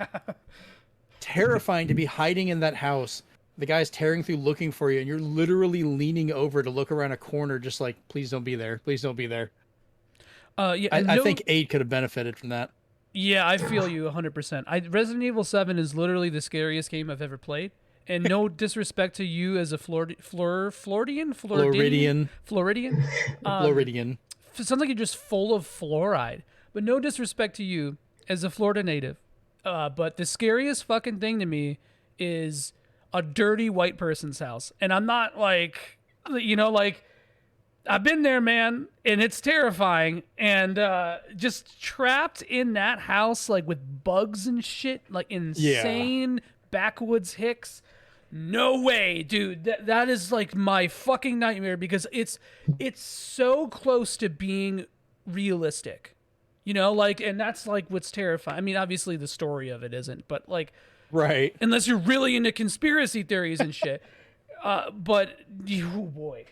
terrifying to be hiding in that house. The guy's tearing through looking for you, and you're literally leaning over to look around a corner, just like, please don't be there. Please don't be there. I think 8 could have benefited from that. Yeah, I feel you 100%. Resident Evil 7 is literally the scariest game I've ever played. And no disrespect to you as a Floridian? Floridian. Floridian. Sounds like you're just full of fluoride. But no disrespect to you as a Florida native. But the scariest fucking thing to me is a dirty white person's house. And I'm not like, like, I've been there, man, and it's terrifying. And just trapped in that house, like with bugs and shit, like insane backwoods hicks. No way, dude. That is like my fucking nightmare because it's so close to being realistic. And that's like what's terrifying. I mean, obviously the story of it isn't, but like, right. Unless you're really into conspiracy theories and shit. But, oh boy.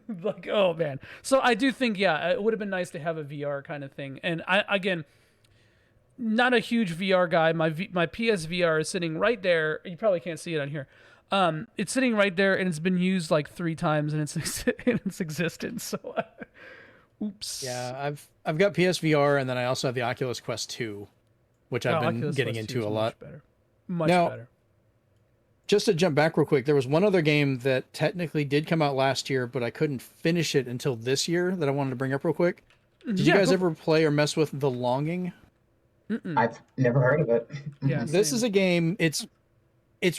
Like, oh man. So I do think, it would have been nice to have a VR kind of thing. And again, not a huge VR guy. My PSVR is sitting right there. You probably can't see it on here. It's sitting right there, and it's been used like 3 times in its existence. So, oops. Yeah, I've got PSVR, and then I also have the Oculus Quest 2, which I've been Oculus getting Quest into 2 a is lot. Much better. Just to jump back real quick, there was one other game that technically did come out last year, but I couldn't finish it until this year that I wanted to bring up real quick. Did you guys ever play or mess with The Longing? I've never heard of it. Yeah, This is a game, it's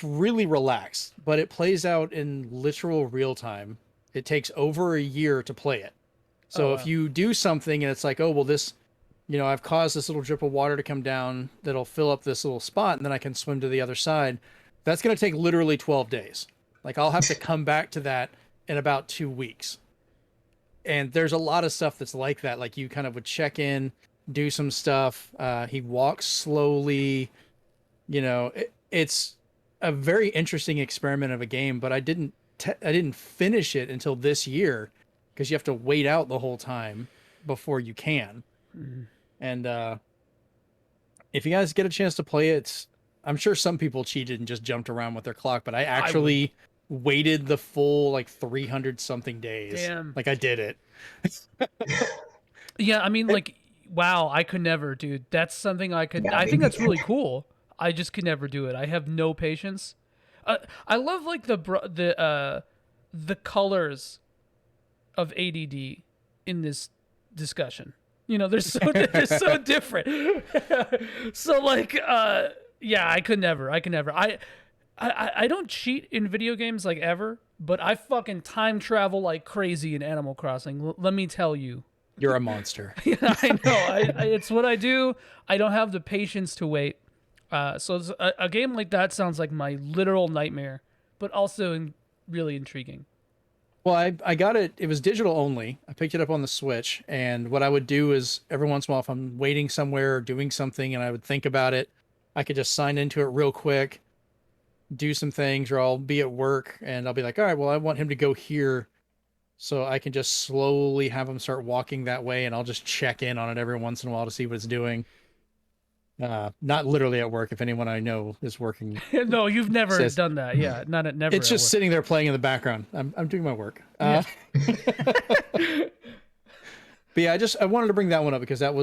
really relaxed, but it plays out in literal real time. It takes over a year to play it. So if you do something and it's like, oh, well, this, I've caused this little drip of water to come down that'll fill up this little spot, and then I can swim to the other side. That's going to take literally 12 days. Like, I'll have to come back to that in about 2 weeks. And there's a lot of stuff that's like that. Like, you kind of would check in, do some stuff. He walks slowly. It's a very interesting experiment of a game, but I didn't finish it until this year because you have to wait out the whole time before you can. And if you guys get a chance to play it, I'm sure some people cheated and just jumped around with their clock, but I actually waited the full like 300 something days. Damn. Like, I did it. Yeah, I mean, like, wow, I could never, dude. That's something I could. I think that's really cool. I just could never do it. I have no patience. I love like the colors of ADD in this discussion. They're so different. So like, I could never. I don't cheat in video games like ever, but I fucking time travel like crazy in Animal Crossing. Let me tell you. You're a monster. I know. It's what I do. I don't have the patience to wait. So a game like that sounds like my literal nightmare, but also really intriguing. Well, I got it. It was digital only. I picked it up on the Switch, and what I would do is every once in a while, if I'm waiting somewhere or doing something and I would think about it, I could just sign into it real quick, do some things, or I'll be at work and I'll be like, all right, well, I want him to go here. So I can just slowly have him start walking that way, and I'll just check in on it every once in a while to see what it's doing. Not literally at work, if anyone I know is working. No, you've never done that. Yeah, never. It's just sitting there playing in the background. I'm doing my work. Yeah. But yeah, I wanted to bring that one up because there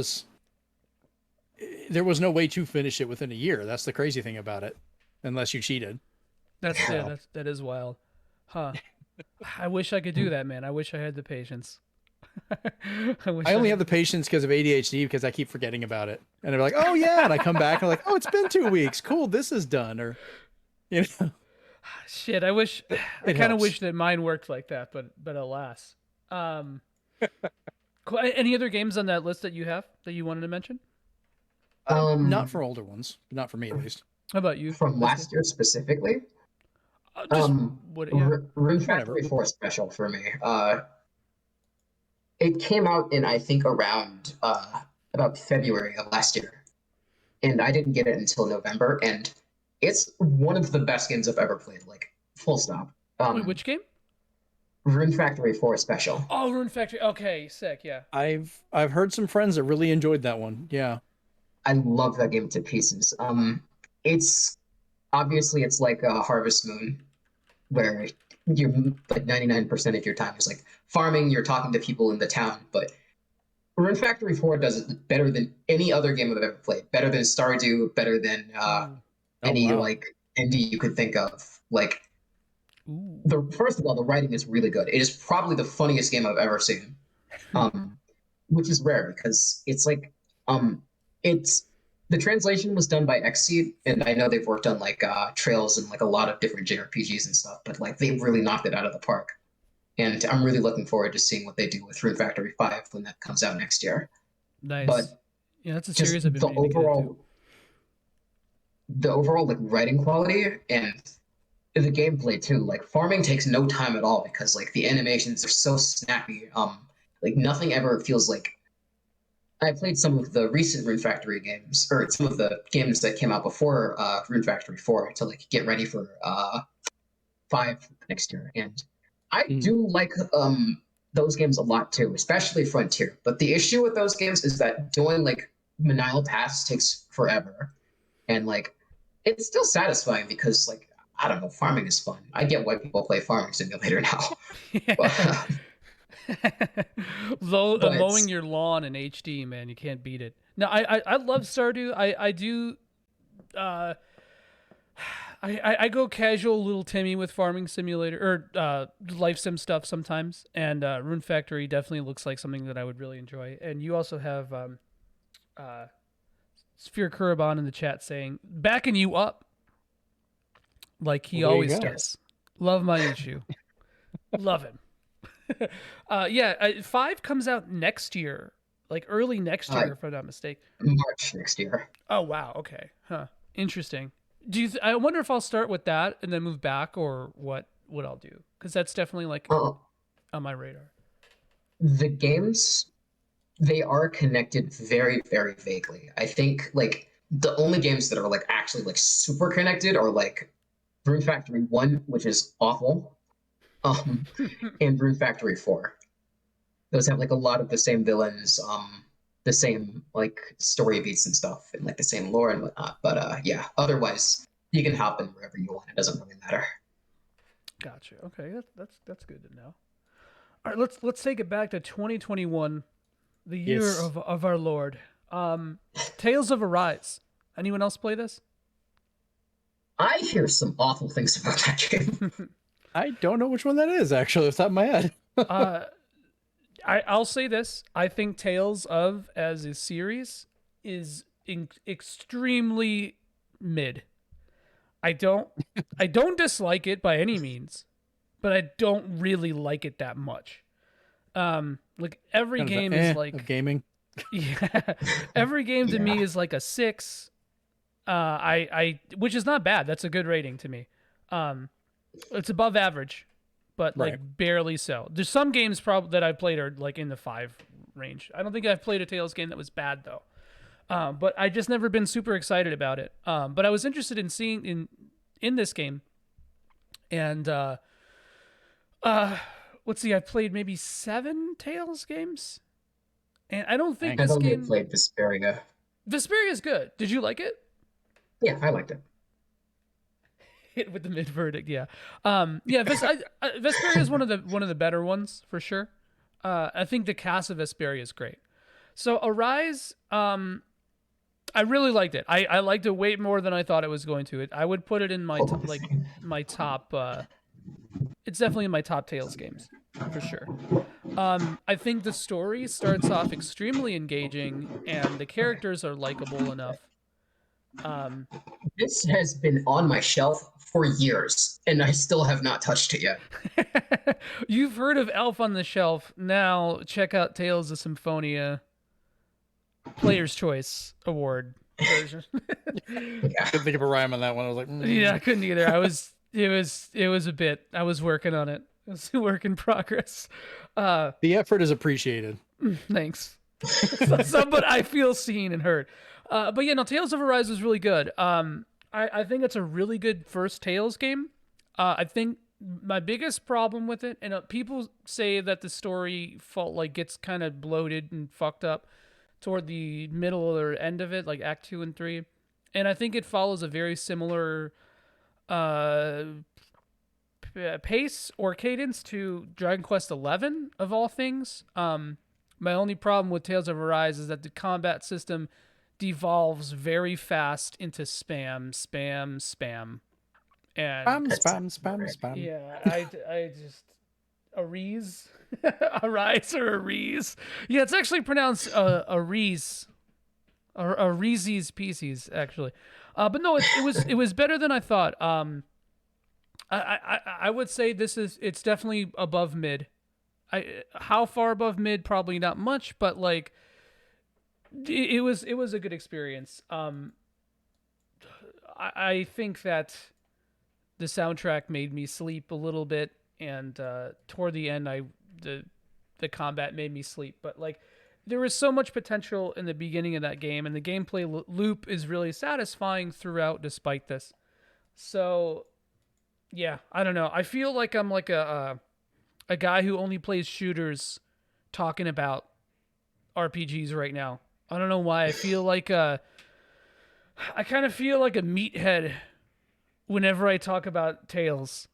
was no way to finish it within a year. That's the crazy thing about it, unless you cheated. That is wild, huh? I wish I could do that, man. I wish I had the patience. I only have the patience because of ADHD, because I keep forgetting about it, and they're like, "Oh yeah," and I come back and I'm like, "Oh, it's been 2 weeks. Cool, this is done." Or, shit. I wish. I kind of wish that mine worked like that, but alas. Cool. Any other games on that list that you have that you wanted to mention? Not for older ones, not for me at least. How about you? From Biscuit? last year specifically, Just what? Yeah. Rune Whatever. Factory 4 special for me. It came out in I think around about February of last year, and I didn't get it until November, and it's one of the best games I've ever played. Like full stop. Wait, which game? Rune Factory 4 special. Oh, Rune Factory. Okay, sick. Yeah. I've heard some friends that really enjoyed that one. Yeah. I love that game to pieces. It's obviously it's like a Harvest Moon, where you like 99% of your time is like farming. You're talking to people in the town, but Rune Factory 4 does it better than any other game I've ever played. Better than Stardew. Better than any wow. like indie you could think of. Like Ooh. first of all, the writing is really good. It is probably the funniest game I've ever seen, which is rare because it's like it's the translation was done by Xseed, and I know they've worked on like Trails and like a lot of different JRPGs and stuff, but like they really knocked it out of the park. And I'm really looking forward to seeing what they do with Rune Factory 5 when that comes out next year. Nice. But yeah, that's a just series I've been the meaning to get into. overall like writing quality and the gameplay too. Like farming takes no time at all because like the animations are so snappy. Like nothing ever feels like I played some of the recent Rune Factory games, or some of the games that came out before Rune Factory 4 to like get ready for 5 next year. And I do like those games a lot too, especially Frontier. But the issue with those games is that doing like menial tasks takes forever. And like it's still satisfying because like I don't know, farming is fun. I get why people play Farming Simulator now. But, Mowing your lawn in HD, man, you can't beat it. No, I love Stardew. I do. I go casual little Timmy with Farming Simulator or Life Sim stuff sometimes, and Rune Factory definitely looks like something that I would really enjoy. And you also have Sphere Kurabon in the chat saying backing you up like he always does. Love my issue. Love him. Yeah, 5 comes out next year, like early next year, if I'm not mistaken. March next year. Oh wow, okay, huh? Interesting. Do you? I wonder if I'll start with that and then move back, or what I'll do, because that's definitely like on my radar. The games, they are connected very, very vaguely. I think like the only games that are like actually like super connected are like Rune Factory 1, which is awful, and Rune Factory 4. Those have like a lot of the same villains, the same like story beats and stuff, and like the same lore and whatnot. But yeah, otherwise you can hop in wherever you want. It doesn't really matter. Gotcha. Okay, that's good to know. All right, let's take it back to 2021, the year of our Lord. Tales of Arise. Anyone else play this? I hear some awful things about that game. I don't know which one that is actually off the top of my head. I'll say this. I think Tales of as a series is extremely mid. I don't dislike it by any means, but I don't really like it that much. Like every Kind of game the is like of gaming. Yeah, every game to me is like a 6. Which is not bad. That's a good rating to me. It's above average, but like barely so. There's some games that I've played are like in the 5 range. I don't think I've played a Tales game that was bad though. But I just never been super excited about it. But I was interested in seeing in this game, and let's see, I've played maybe 7 Tales games, and I don't think this game. I've only played Vesperia. Vesperia is good. Did you like it? Yeah, I liked it. Hit with the mid verdict, yeah. Vesperia is one of the better ones for sure. I think the cast of Vesperia is great. So Arise, I really liked it. I liked it way more than I thought it was going to. I would put it in my my top. It's definitely in my top Tales games for sure. I think the story starts off extremely engaging, and the characters are likable enough. This has been on my shelf for years, and I still have not touched it yet. You've heard of Elf on the Shelf. Now check out Tales of Symphonia Player's Choice Award version. Yeah. Couldn't think of a rhyme on that one. I was like, Yeah, I couldn't either. It was a bit. I was working on it. It was a work in progress. the effort is appreciated. Thanks. But I feel seen and heard. But yeah, no, Tales of Arise was really good. I think it's a really good first Tales game. I think my biggest problem with it, and people say that the story gets kind of bloated and fucked up toward the middle or end of it, like Act 2 and 3. And I think it follows a very similar pace or cadence to Dragon Quest XI of all things. My only problem with Tales of Arise is that the combat system devolves very fast into spam. And Spam. yeah, I just Arise, Arise or Arise. Yeah, it's actually pronounced Arise, or Arises Pieces actually. But no, it was better than I thought. I would say it's definitely above mid. How far above mid? Probably not much, but like it was a good experience. I think that the soundtrack made me sleep a little bit, and toward the end, the combat made me sleep. But like there was so much potential in the beginning of that game, and the gameplay loop is really satisfying throughout, despite this. So yeah, I don't know. I feel like I'm like a guy who only plays shooters talking about RPGs right now. I don't know why. I feel like I kind of feel like a meathead whenever I talk about Tales.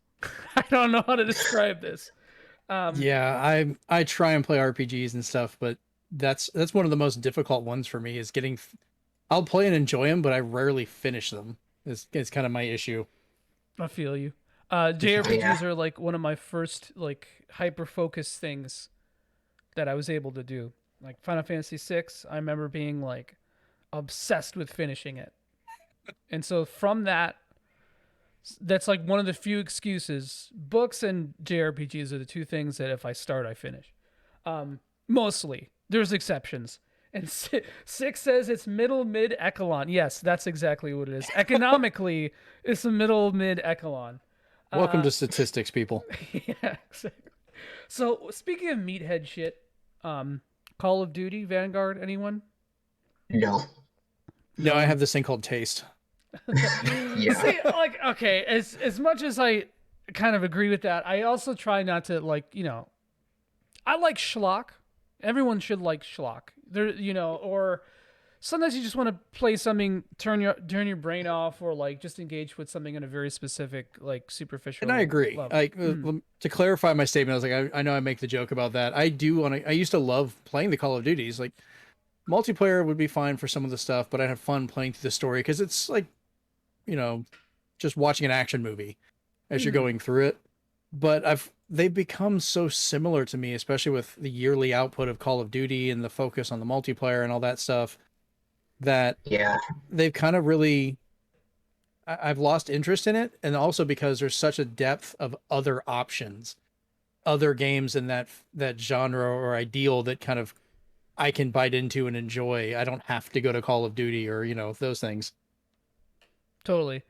I don't know how to describe this. Yeah, I try and play RPGs and stuff, but that's one of the most difficult ones for me is getting. I'll play and enjoy them, but I rarely finish them. It's kind of my issue. I feel you. JRPGs are like one of my first like hyper focused things that I was able to do. Like Final Fantasy VI, I remember being like obsessed with finishing it. And so from that's like one of the few excuses. Books and JRPGs are the two things that if I start, I finish. Mostly. There's exceptions. And 6 says it's middle mid echelon. Yes, that's exactly what it is. Economically, it's a middle mid echelon. Welcome to statistics, people. Yeah, exactly. So speaking of meathead shit, Call of Duty, Vanguard, anyone? No. No, I have this thing called taste. Yeah. See, like, okay, as much as I kind of agree with that, I also try not to I like schlock. Everyone should like schlock. There, or sometimes you just want to play something, turn your brain off, or like just engage with something in a very specific, like superficial. And I agree. level. Like to clarify my statement, I was like, I know I make the joke about that. I used to love playing the Call of Duties. Like multiplayer would be fine for some of the stuff, but I'd have fun playing through the story because it's like, just watching an action movie as you're going through it. But they've become so similar to me, especially with the yearly output of Call of Duty and the focus on the multiplayer and all that stuff, that they've kind of really, I've lost interest in it. And also because there's such a depth of other options, other games in that genre or ideal that kind of I can bite into and enjoy. I don't have to go to Call of Duty or, those things. Totally.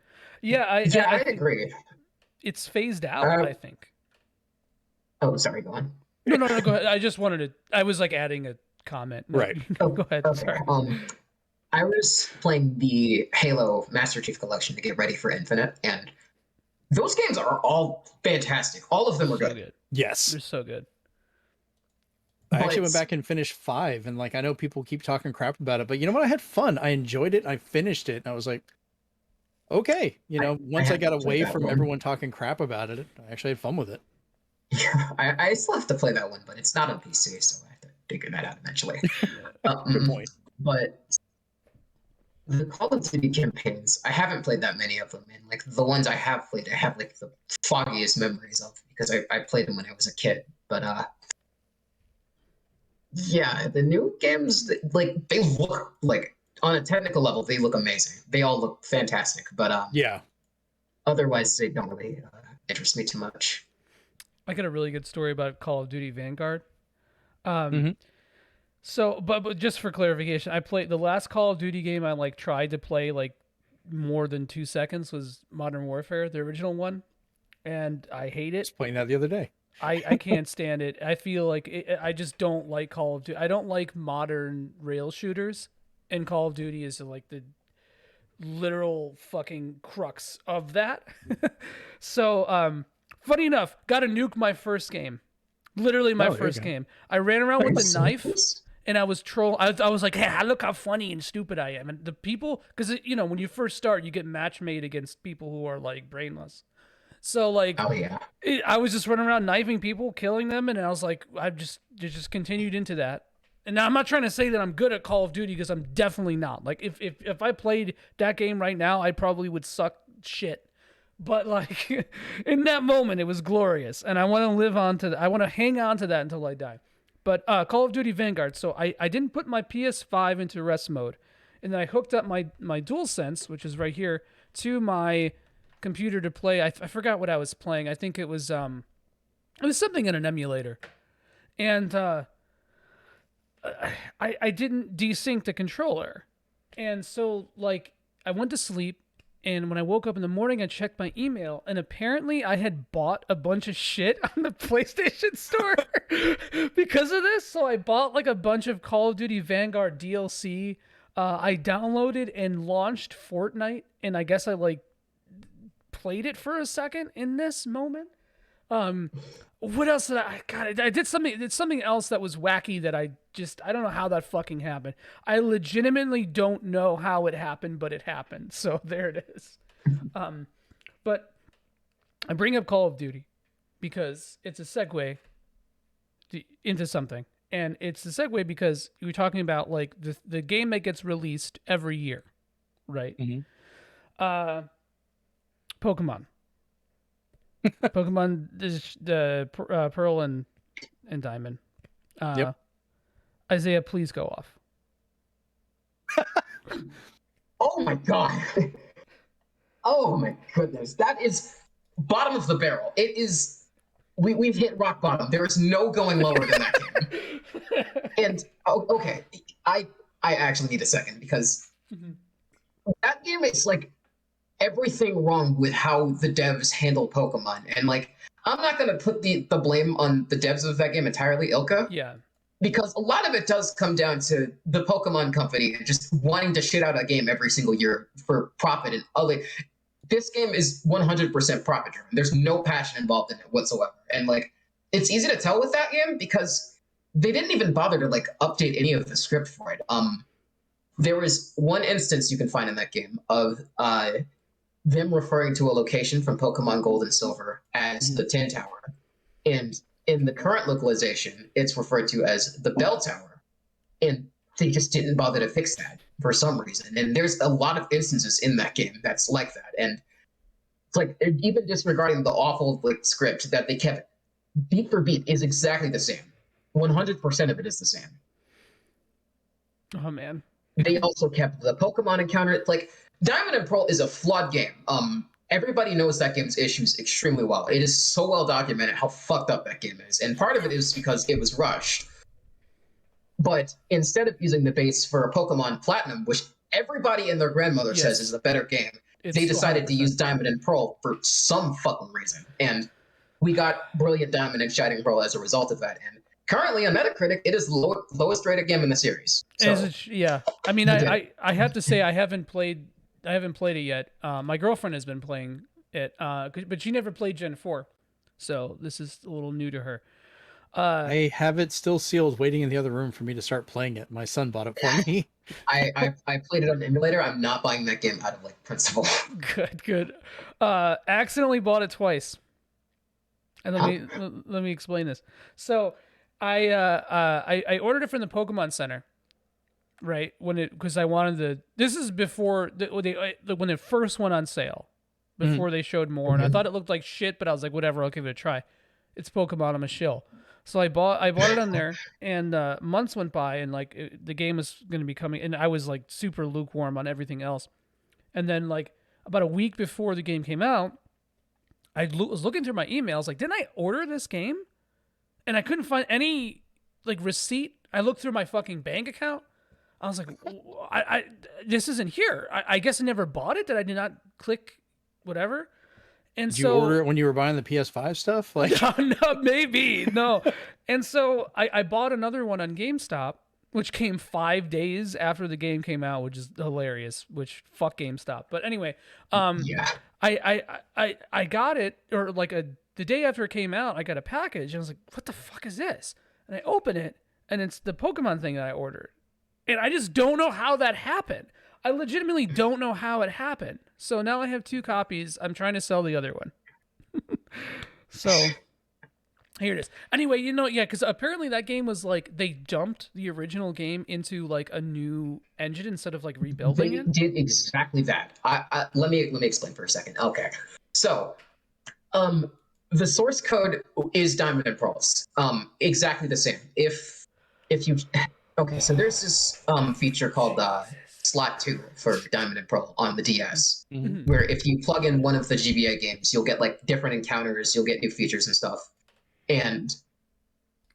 Yeah, I agree. It's phased out, I think. Oh, sorry, go on. No, go ahead. I was like adding a comment. No, Right. Go ahead. Okay. Sorry. I was playing the Halo Master Chief Collection to get ready for Infinite, and those games are all fantastic. All of them are good. Good. Yes. They're so good. I actually went back and finished 5, and like I know people keep talking crap about it, but you know what? I had fun. I enjoyed it. I finished it, and I was like, okay. Once I got away from everyone talking crap about it, I actually had fun with it. Yeah, I still have to play that one, but it's not on PC, so I have to figure that out eventually. Good point. But the Call of Duty campaigns, I haven't played that many of them, and like the ones I have played, I have like the foggiest memories of because I played them when I was a kid. But yeah, the new games, like they look like on a technical level, they look amazing. They all look fantastic, but Yeah. otherwise, they don't really interest me too much. I got a really good story about Call of Duty Vanguard. Mhm. So, but just for clarification, I played the last Call of Duty game I like tried to play like more than 2 seconds was Modern Warfare, the original one, and I hate Was it. playing that the other day. I can't stand it. I feel like I just don't like Call of Duty. I don't like modern rail shooters, and Call of Duty is like the literal fucking crux of that. So, funny enough, got to nuke my first game. Literally my Oh, there you first go. game. I ran around Are with you the knife serious? and I was troll. I was like, hey, look how funny and stupid I am. And the people, because when you first start, you get match made against people who are like brainless. So like, Oh yeah. I was just running around knifing people, killing them, and I was like, I just continued into that. And now I'm not trying to say that I'm good at Call of Duty because I'm definitely not. Like if I played that game right now, I probably would suck shit. But like in that moment, it was glorious, and I want to live on to that. I want to hang on to that until I die. But Call of Duty Vanguard. So I didn't put my PS5 into rest mode, and then I hooked up my DualSense, which is right here, to my computer to play. I forgot what I was playing. I think it was something in an emulator, and I didn't desync the controller, and so like I went to sleep. And when I woke up in the morning, I checked my email, and apparently I had bought a bunch of shit on the PlayStation Store because of this. So I bought like a bunch of Call of Duty Vanguard DLC. I downloaded and launched Fortnite, and I guess I like played it for a second in this moment. What else did God, I did something else that was wacky that I don't know how that fucking happened. I legitimately don't know how it happened, but it happened. So there it is. But I bring up Call of Duty because it's a segue into something. And it's a segue because you're talking about like the game that gets released every year, right? Mhm. Pokemon. Pokemon is the Pearl and Diamond. Yep. Isaiah, please go off. Oh my god. Oh my goodness. That is bottom of the barrel. It is. We've hit rock bottom. There is no going lower than that game. And okay, I actually need a second because that game is like everything wrong with how the devs handle Pokemon. And like, I'm not gonna put the blame on the devs of that game entirely, Ilka. Yeah. Because a lot of it does come down to the Pokemon company just wanting to shit out a game every single year for profit. And this game is 100% profit driven. There's no passion involved in it whatsoever. And like, it's easy to tell with that game because they didn't even bother to like update any of the script for it. There was one instance you can find in that game of them referring to a location from Pokemon Gold and Silver as the Tin Tower. And in the current localization, it's referred to as the Bell Tower. And they just didn't bother to fix that for some reason. And there's a lot of instances in that game that's like that. And it's like, even disregarding the awful like script that they kept, beat for beat is exactly the same. 100% of it is the same. Oh man. They also kept the Pokemon encounter. Like, Diamond and Pearl is a flawed game. Everybody knows that game's issues extremely well. It is so well documented how fucked up that game is. And part of it is because it was rushed. But instead of using the base for a Pokemon Platinum, which everybody and their grandmother says is the better game, they decided to use Diamond and Pearl for some fucking reason. And we got Brilliant Diamond and Shining Pearl as a result of that. And currently on Metacritic, it is the lowest rated game in the series. So, yeah. I mean, I have to say I haven't played it yet. My girlfriend has been playing it, but she never played Gen 4. So this is a little new to her. I have it still sealed, waiting in the other room for me to start playing it. My son bought it for me. I played it on the emulator. I'm not buying that game out of like principle. Good. Accidentally bought it twice. And let me explain this. So I ordered it from the Pokemon Center, right? Because I wanted this is before when it first went on sale, before they showed more, and I thought it looked like shit, but I was like, whatever, I'll give it a try. It's Pokemon, I'm a shill. So I bought it on there, and months went by, and like the game was going to be coming, and I was like super lukewarm on everything else. And then like about a week before the game came out, I was looking through my emails, like, didn't I order this game? And I couldn't find any like receipt. I looked through my fucking bank account. I was like, I this isn't here. I guess I never bought it. That I did not click whatever. And Did you order it when you were buying the PS5 stuff? Like, no, maybe no. And so I bought another one on GameStop, which came 5 days after the game came out, which is hilarious. Which fuck GameStop. But anyway, Yeah. I got it, or like the day after it came out, I got a package, and I was like, what the fuck is this? And I open it, and it's the Pokemon thing that I ordered, and I just don't know how that happened. I legitimately don't know how it happened. So now I have 2 copies. I'm trying to sell the other one. So here it is. Anyway, yeah, because apparently that game was like they dumped the original game into like a new engine instead of like rebuilding They it. did exactly that. Let me explain for a second. Okay, so the source code is Diamond and Pearls. Exactly the same. If you okay, so there's this feature called Slot 2 for Diamond and Pearl on the DS, where if you plug in one of the GBA games, you'll get like different encounters, you'll get new features and stuff. And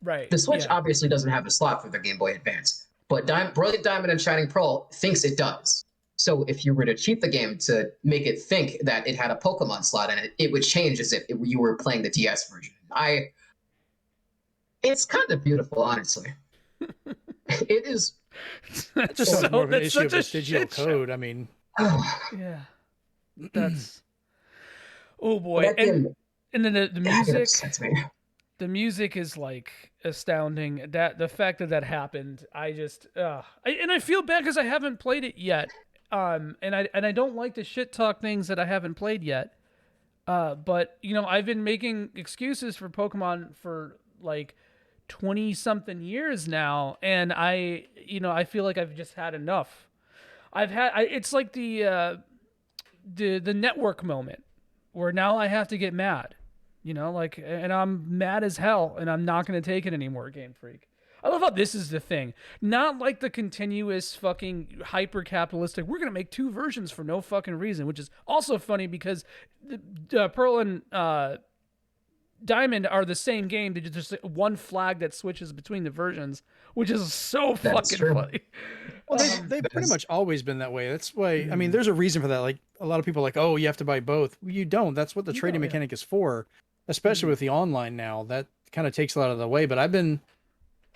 Right. the Switch obviously doesn't have a slot for the Game Boy Advance, but Brilliant Diamond and Shining Pearl thinks it does. So if you were to cheat the game to make it think that it had a Pokemon slot in it, it would change as if you were playing the DS version. It's kind of beautiful, honestly. It is. that's just more of an issue of vestigial code. I mean, yeah, that's. Oh boy, and then the music. The music is like astounding. That the fact that happened, I just and I feel bad because I haven't played it yet. And I don't like to shit talk things that I haven't played yet. But I've been making excuses for Pokemon for like 20 something years now, and I feel like I've just had enough. It's like the network moment where now I have to get mad. And I'm mad as hell, and I'm not going to take it anymore, Game Freak. I love how this is the thing. Not like the continuous fucking hyper-capitalistic, we're going to make 2 versions for no fucking reason, which is also funny because Pearl and Diamond are the same game. There's just one flag that switches between the versions, which is so fucking funny. Well, they've pretty much always been that way. That's why, I mean, there's a reason for that. Like, a lot of people are like, oh, you have to buy both. Well, you don't. That's what the trading mechanic is for, especially with the online now. That kind of takes a lot of the way. But I've been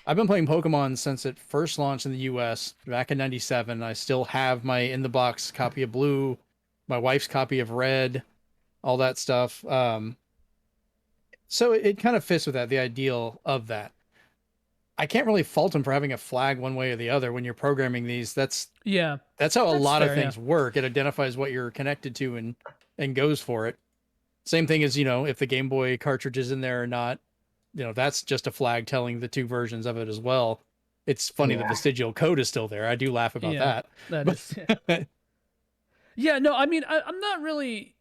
playing Pokemon since it first launched in the US back in '97. I still have my in-the-box copy of Blue, my wife's copy of Red, all that stuff. So it kind of fits with that, the ideal of that. I can't really fault them for having a flag one way or the other when you're programming these. That's how a lot of things work. It identifies what you're connected to and goes for it. Same thing as, if the Game Boy cartridge is in there or not, that's just a flag telling the 2 versions of it as well. It's funny the vestigial code is still there. I do laugh about that. That is. Yeah, no, I mean, I'm not really.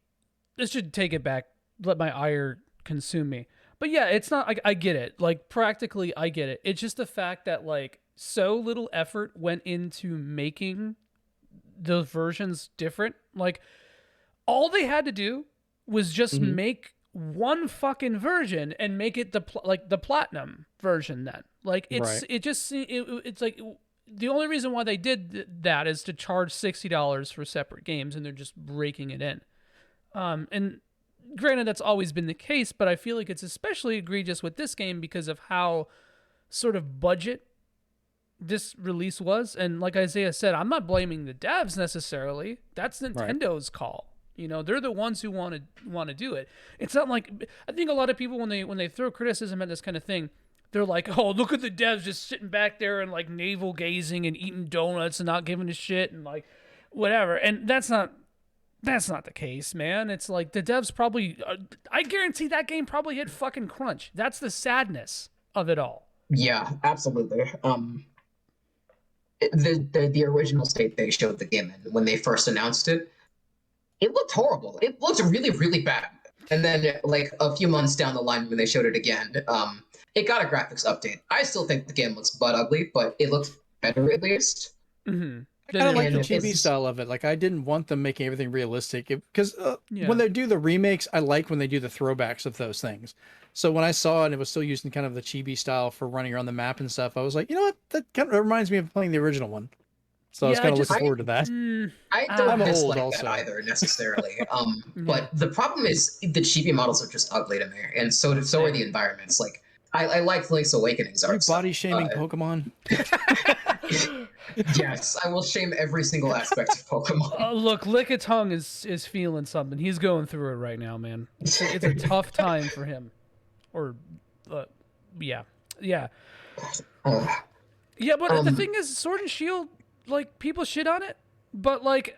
This should take it back. Let my ire consume me. But yeah, it's not. I get it. Like practically, I get it. It's just the fact that like so little effort went into making those versions different. Like all they had to do was just make one fucking version and make it the platinum version. Then like it's like the only reason why they did that is to charge $60 for separate games, and they're just breaking it in. And granted, that's always been the case, but I feel like it's especially egregious with this game because of how sort of budget this release was. And like Isaiah said, I'm not blaming the devs necessarily. That's Nintendo's call. They're the ones who want to do it. It's not like, I think a lot of people when they throw criticism at this kind of thing, they're like, oh, look at the devs just sitting back there and like navel gazing and eating donuts and not giving a shit and like whatever. And that's not the case, man. It's like the devs probably, I guarantee that game probably hit fucking crunch. That's the sadness of it all. Yeah, absolutely. The original state they showed the game in when they first announced it, it looked horrible. It looked really, really bad. And then like a few months down the line when they showed it again, it got a graphics update. I still think the game looks butt ugly, but it looks better at least. Mm-hmm. I kind of like the And chibi it's- style of it. Like I didn't want them making everything realistic because Yeah. when they do the remakes, I like when they do the throwbacks of those things. So when I saw it and it was still using kind of the chibi style for running around the map and stuff, I was like, you know what? That kind of reminds me of playing the original one. So I was Yeah, kind of just- looking forward to that. I don't I'm old dislike also. that either necessarily. But the problem is the chibi models are just ugly to me, and so are the environments. Like I like Link's Awakening's Are you art style. body shaming Pokemon? Yes, I will shame every single aspect of Pokemon. Look, Lickitung is feeling something. He's going through it right now, man. It's a tough time for him. Or, yeah. Yeah, but the thing is, Sword and Shield, like, people shit on it, but, like,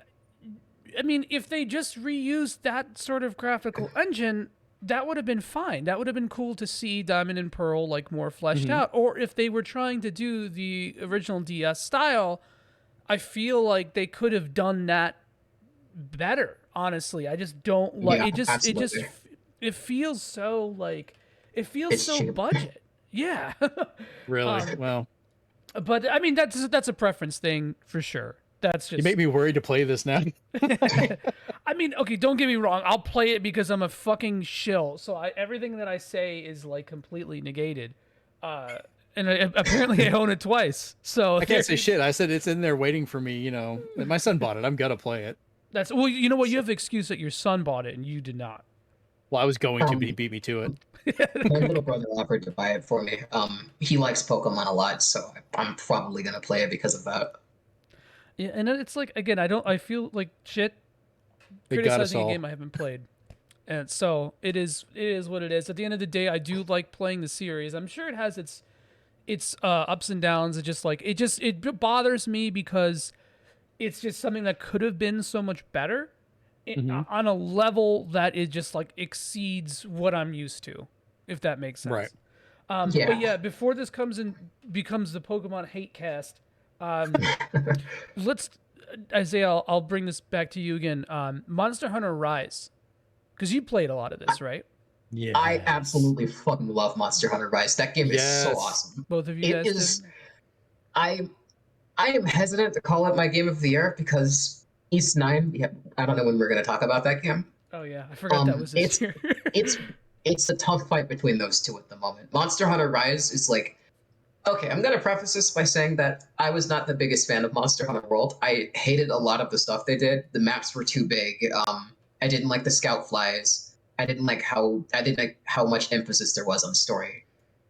I mean, if they just reused that sort of graphical engine, that would have been fine. That would have been cool to see Diamond and Pearl, like, more fleshed out. Or if they were trying to do the original DS style, I feel like they could have done that better, honestly. I just don't like absolutely. it feels so like it feels It's so cheap. budget. Yeah. Really? Well, But I mean that's a preference thing for sure. That's just you make me worried to play this now. I mean, okay, don't get me wrong. I'll play it because I'm a fucking shill. So everything that I say is like completely negated. And apparently I own it twice. So I can't say shit. I said it's in there waiting for me. You know, my son bought it. I'm gonna play it. That's well, you know what? You have the excuse that your son bought it and you did not. Well, I was going to, but he beat me to it. My little brother offered to buy it for me. He likes Pokemon a lot, so I'm probably gonna play it because of that. Yeah, and it's like again, I feel like shit They got us criticizing a all. game I haven't played, and so it is what it is. At the end of the day, I do like playing the series. I'm sure it has its ups and downs. It bothers me because it's just something that could have been so much better on a level that it just like exceeds what I'm used to, if that makes sense. Right. Yeah. But yeah, before this becomes the Pokemon hate cast, let's Isaiah, I'll bring this back to you again. Monster Hunter Rise, because you played a lot of this, right? Yeah. I absolutely fucking love Monster Hunter Rise. That game is so Yes. awesome. Both of you It guys is. did? I am hesitant to call it my game of the year because East 9. Yeah, I don't know when we're going to talk about that game. Oh yeah, I forgot that was this year. It's a tough fight between those two at the moment. Monster Hunter Rise is like, okay, I'm going to preface this by saying that I was not the biggest fan of Monster Hunter World. I hated a lot of the stuff they did. The maps were too big. I didn't like the scout flies. I didn't like how much emphasis there was on story.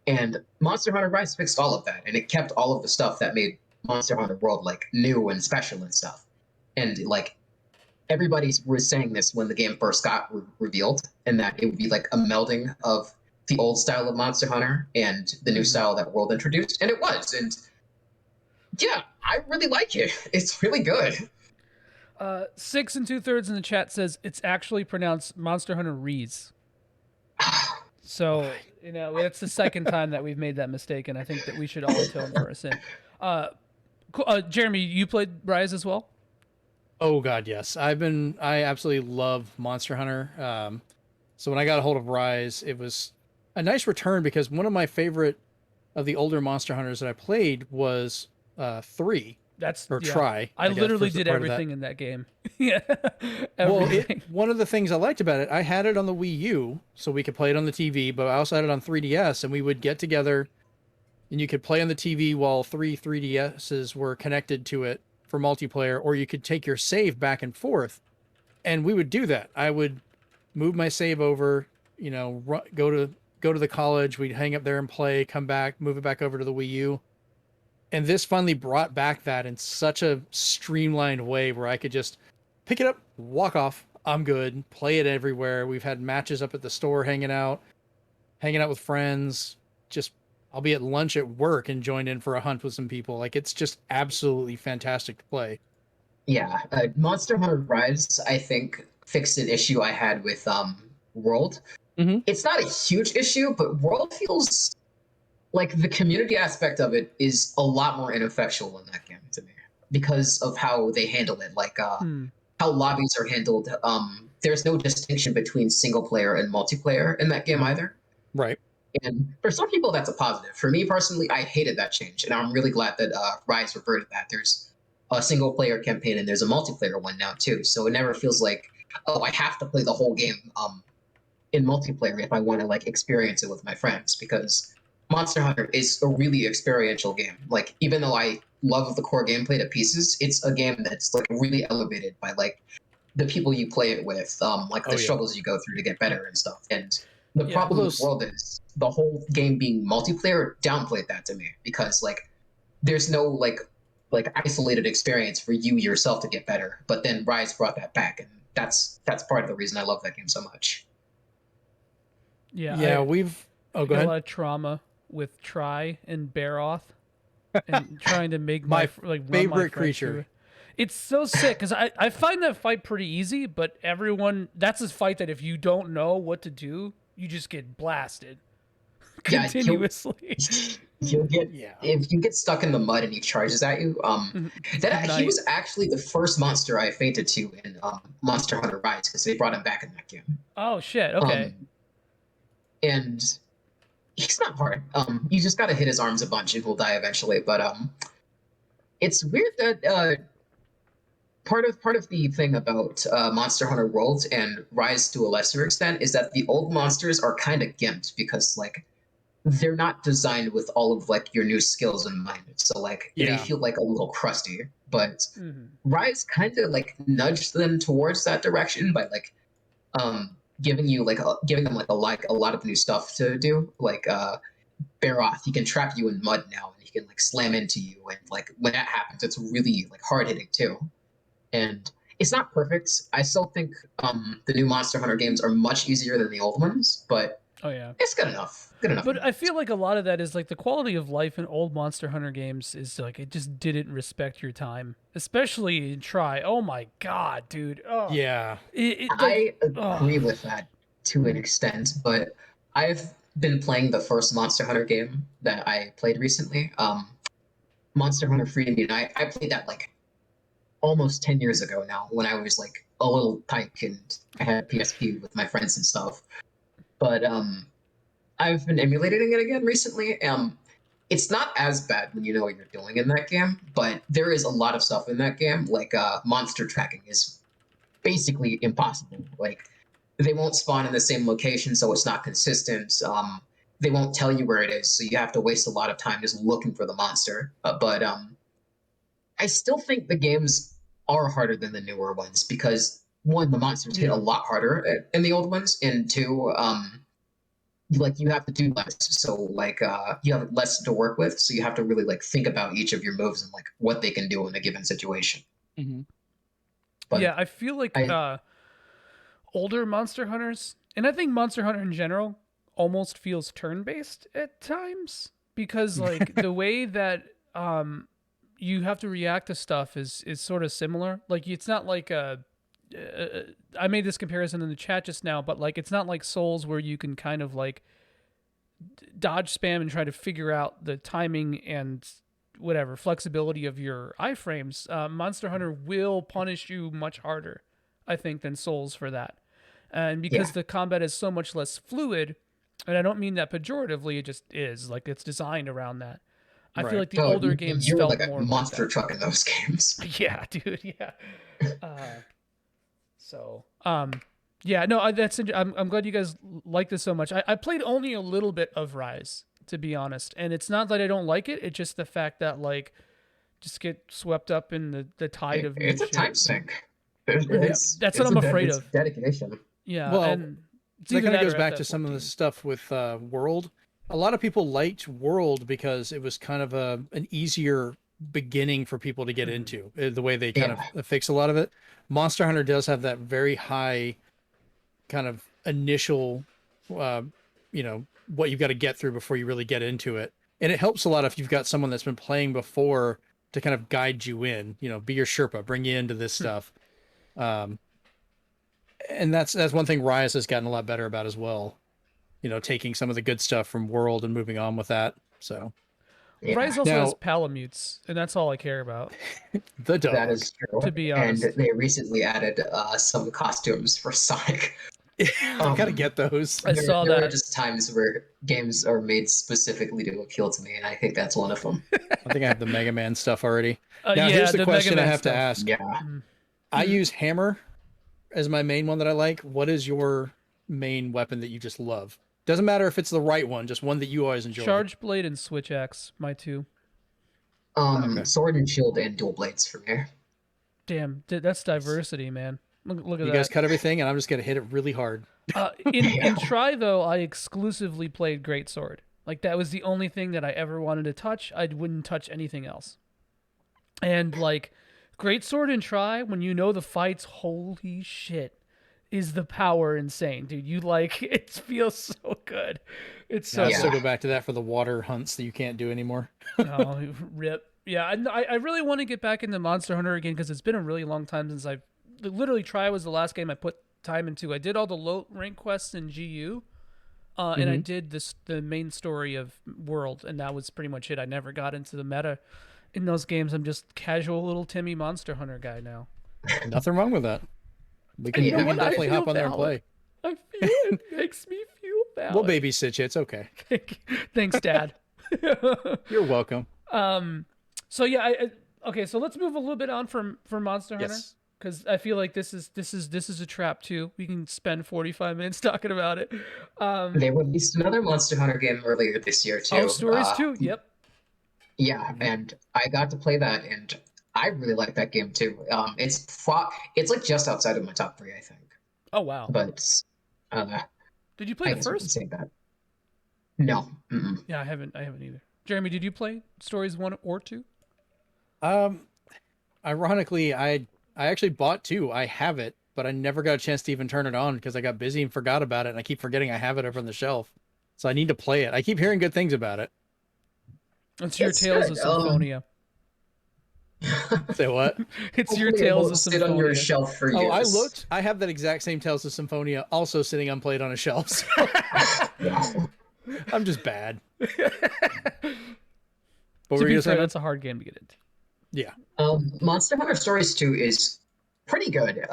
And Monster Hunter Rise fixed all of that, and it kept all of the stuff that made Monster Hunter World like new and special and stuff. And like everybody was saying this when the game first got revealed, and that it would be like a melding of the old style of Monster Hunter and the new style that World introduced, and it was. And yeah, I really like it. It's really good. 6 2/3 in the chat says it's actually pronounced Monster Hunter Rees. So it's the second time that we've made that mistake, and I think that we should all atone for our sin. Jeremy, you played Rise as well? Oh God, yes. I absolutely love Monster Hunter. So when I got a hold of Rise, it was a nice return because one of my favorite of the older Monster Hunters that I played was 3. Try. I literally first did part of that. everything in that game. Yeah. Well, Everything. one of the things I liked about it, I had it on the Wii U, so we could play it on the TV, but I also had it on 3DS, and we would get together, and you could play on the TV while 3DSs were connected to it for multiplayer, or you could take your save back and forth, and we would do that. I would move my save over, go to the college, we'd hang up there and play, come back, move it back over to the Wii U. And this finally brought back that in such a streamlined way where I could just pick it up, walk off, I'm good, play it everywhere. We've had matches up at the store hanging out with friends. Just, I'll be at lunch at work and join in for a hunt with some people. Like, it's just absolutely fantastic to play. Yeah, Monster Hunter Rise, I think, fixed an issue I had with World. Mm-hmm. It's not a huge issue, but World feels like the community aspect of it is a lot more ineffectual in that game to me because of how they handle it, like how lobbies are handled. there's no distinction between single player and multiplayer in that game either. Right. And for some people, that's a positive. For me personally, I hated that change, and I'm really glad that Rise reverted that. There's a single player campaign and there's a multiplayer one now too, so it never feels like, oh, I have to play the whole game in multiplayer if I want to like experience it with my friends, because Monster Hunter is a really experiential game. Like, even though I love the core gameplay to pieces, it's a game that's like really elevated by like the people you play it with, like the struggles you go through to get better and stuff. And the Yeah. problem with the world is the whole game being multiplayer downplayed that to me, because like there's no like isolated experience for you yourself to get better. But then Rise brought that back, and that's part of the reason I love that game so much. Yeah, Yeah, I we've. Oh, go got a ahead. lot of trauma with Try and Baroth and trying to make My like run my favorite friends creature. through it. It's so sick because I find that fight pretty easy, but everyone, that's a fight that if you don't know what to do, you just get blasted Yeah, continuously. you'll get, Yeah. if you get stuck in the mud and he charges at you. That he Ignite. was actually the first monster I fainted to in Monster Hunter Rise, because they brought him back in that game. Oh shit! Okay. And he's not hard. You just gotta hit his arms a bunch and he'll die eventually. But it's weird that part of the thing about Monster Hunter World and Rise to a lesser extent is that the old monsters are kind of gimped, because like they're not designed with all of like your new skills in mind. So like they feel like a little crusty. But Rise kind of like nudged them towards that direction by like giving you like giving them like a lot of new stuff to do. Like Baroth, he can trap you in mud now, and he can like slam into you, and like when that happens, it's really like hard hitting too. And it's not perfect. I still think the new Monster Hunter games are much easier than the old ones, but Oh yeah. it's good enough. Good enough. But I feel like a lot of that is like the quality of life in old Monster Hunter games is like it just didn't respect your time, especially in Try. Oh my god, dude. Oh. Yeah. I agree with that to an extent, but I've been playing the first Monster Hunter game that I played recently, Monster Hunter Freedom Unite. I played that like almost 10 years ago now, when I was like a little tyke and I had PSP with my friends and stuff. But I've been emulating it again recently. It's not as bad when you know what you're doing in that game, but there is a lot of stuff in that game. Like monster tracking is basically impossible. Like they won't spawn in the same location, so it's not consistent. They won't tell you where it is, so you have to waste a lot of time just looking for the monster. But I still think the games are harder than the newer ones, because one, the monsters hit a lot harder in the old ones, and two, like you have to do less, so like you have less to work with, so you have to really like think about each of your moves and like what they can do in a given situation. But Yeah, I feel like older Monster Hunters, and I think Monster Hunter in general almost feels turn-based at times, because like the way that you have to react to stuff is sort of similar. Like it's not like I made this comparison in the chat just now, but like it's not like Souls where you can kind of like dodge spam and try to figure out the timing and whatever flexibility of your iframes. Monster Hunter will punish you much harder, I think, than Souls for that. And because the combat is so much less fluid, and I don't mean that pejoratively, it just is like it's designed around that. I feel like the older games you're felt like a more monster like truck in those games. yeah, dude, yeah. Yeah, no, that's. I'm glad you guys like this so much. I played only a little bit of Rise, to be honest, and it's not that I don't like it. It's just the fact that like, just get swept up in the tide of new it's a shit. time sink. That's what I'm afraid of. Dedication. Yeah, Well, and that kind of goes back to some of the stuff with World. A lot of people liked World because it was kind of an easier beginning for people to get into, the way they kind of fix a lot of it. Monster Hunter does have that very high kind of initial, what you've got to get through before you really get into it. And it helps a lot if you've got someone that's been playing before to kind of guide you in, be your Sherpa, bring you into this stuff. And that's one thing Rise has gotten a lot better about as well. Taking some of the good stuff from World and moving on with that. So, Yeah, Rise also Now- has Palamutes, and that's all I care about. The dog. that is true. To be and honest. they recently added some costumes for Sonic. I gotta get those. I saw there that. are just times where games are made specifically to appeal to me, and I think that's one of them. I think I have the Mega Man stuff already. Now Yeah, here's the Mega question I Man have to stuff. ask. Yeah. Mm. I use hammer as my main one that I like. What is your main weapon that you just love? Doesn't matter if it's the right one, just one that you always enjoy. Charge Blade and Switch Axe, my two. Okay. Sword and shield and dual blades for me. Damn, that's diversity, man. Look at You that. guys cut everything, and I'm just gonna hit it really hard. In Try though, I exclusively played Greatsword. Like that was the only thing that I ever wanted to touch. I wouldn't touch anything else. And like Greatsword and Try, when you know the fights, holy shit, is the power insane, dude. You like it feels so good. It's so I Yeah. still go back to that for the water hunts that you can't do anymore. oh, rip. Yeah, I really want to get back into Monster Hunter again because it's been a really long time since I've literally Try was the last game I put time into. I did all the low rank quests in GU, and I did the main story of World, and that was pretty much it. I never got into the meta in those games. I'm just casual little Timmy Monster Hunter guy now. Nothing wrong with that. We can, You know we can what? I definitely feel hop on there and valid. play. I feel it makes me feel bad. We'll babysit you. It's okay. Thanks, Dad. You're welcome. So yeah, okay. So let's move a little bit on from Monster Hunter. Yes. Because I feel like this is a trap too. We can spend 45 minutes talking about it. They released another Monster Hunter game earlier this year too. Oh, stories too. Yep. Yeah, and I got to play that, and I really like that game too. It's like just outside of my top 3, I think. Oh wow. But Did you I play the guess we can first? say that. No. Mm-mm. Yeah, I haven't either. Jeremy, did you play stories 1 or 2? Ironically, I actually bought 2. I have it, but I never got a chance to even turn it on because I got busy and forgot about it, and I keep forgetting I have it over on the shelf. So I need to play it. I keep hearing good things about it. It's your It's Tales good. of Symphonia. Say what? It's your Hopefully it Tales won't of sit on your Symphonia. shelf for Oh, years. I looked. I have that exact same Tales of Symphonia also sitting unplayed on a shelf. So Wow. I'm just bad. What To were you be gonna fair, say? that's a hard game to get into. Yeah. Monster Hunter Stories 2 is pretty good.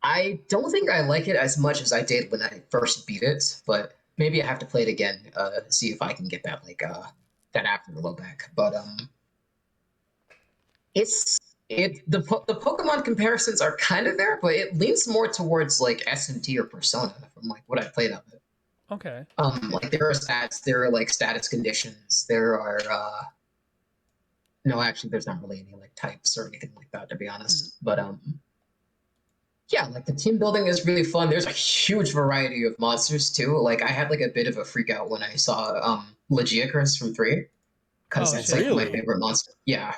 I don't think I like it as much as I did when I first beat it, but maybe I have to play it again, see if I can get that that afterglow back. But the Pokemon comparisons are kind of there, but it leans more towards like S&T or Persona from like what I played of it. Okay. Like there are stats, there are like status conditions, there are no, actually there's not really any like types or anything like that, to be honest. But yeah, like the team building is really fun. There's a huge variety of monsters too. Like I had like a bit of a freak out when I saw Legiacris from 3, because Oh, that's shit. like my Really? favorite monster. Yeah.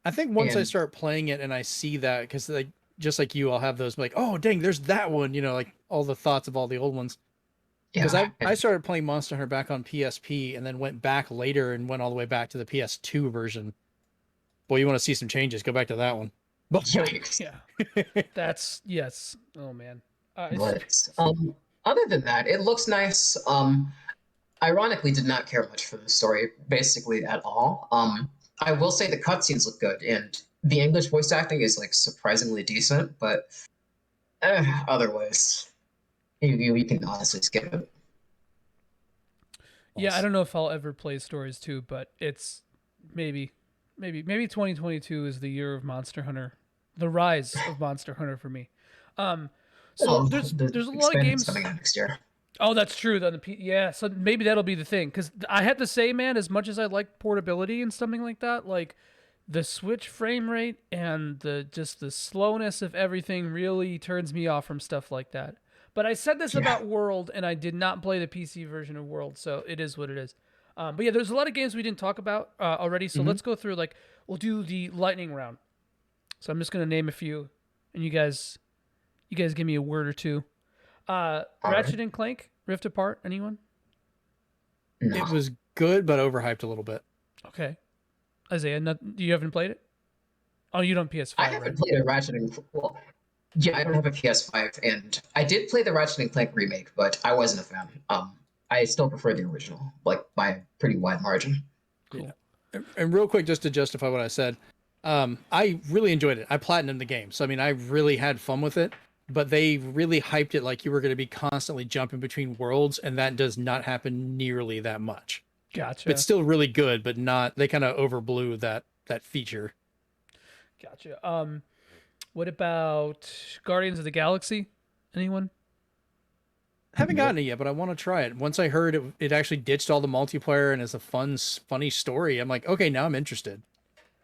I think once I And- start playing it and I see that, because like just like you, I'll have those like, oh dang, there's that one. You know, like all the thoughts of all the old ones. Because Yeah. I started playing Monster Hunter back on PSP and then went back later and went all the way back to the PS2 version. Boy, you want to see some changes? Go back to that one. Yikes. Yeah. That's yes. Oh man. But other than that, it looks nice. Ironically, did not care much for the story basically at all. I will say the cutscenes look good, and the English voice acting is like surprisingly decent. But otherwise, you can honestly skip it. Yeah, I don't know if I'll ever play Stories 2, but it's maybe 2022 is the year of Monster Hunter, the rise of Monster Hunter for me. So Well, there's the a lot of expanded's games. coming out next year. Oh, that's true. Yeah, so maybe that'll be the thing. Because I have to say, man, as much as I like portability and something like that, like the Switch frame rate and the slowness of everything really turns me off from stuff like that. But I said this about World, and I did not play the PC version of World, so it is what it is. But yeah, there's a lot of games we didn't talk about already, so let's go through, like, we'll do the lightning round. So I'm just going to name a few, and you guys give me a word or two. Ratchet and Clank, Rift Apart, anyone? No. It was good, but overhyped a little bit. Okay. Isaiah, you haven't played it? Oh, you don't PS5, I right? haven't played a Ratchet and well, yeah, I don't have a PS5, and I did play the Ratchet and Clank remake, but I wasn't a fan. I still prefer the original, like by by a pretty wide margin. Cool. And real quick, just to justify what I said, I really enjoyed it. I platinumed the game, so I mean, I really had fun with it. But they really hyped it like you were going to be constantly jumping between worlds, and that does not happen nearly that much. Gotcha. It's still really good, but not. They kind of overblew that feature. Gotcha. What about Guardians of the Galaxy? Anyone? Haven't gotten it yet, but I want to try it. Once I heard it actually ditched all the multiplayer and is a funny story, I'm like, okay, now I'm interested.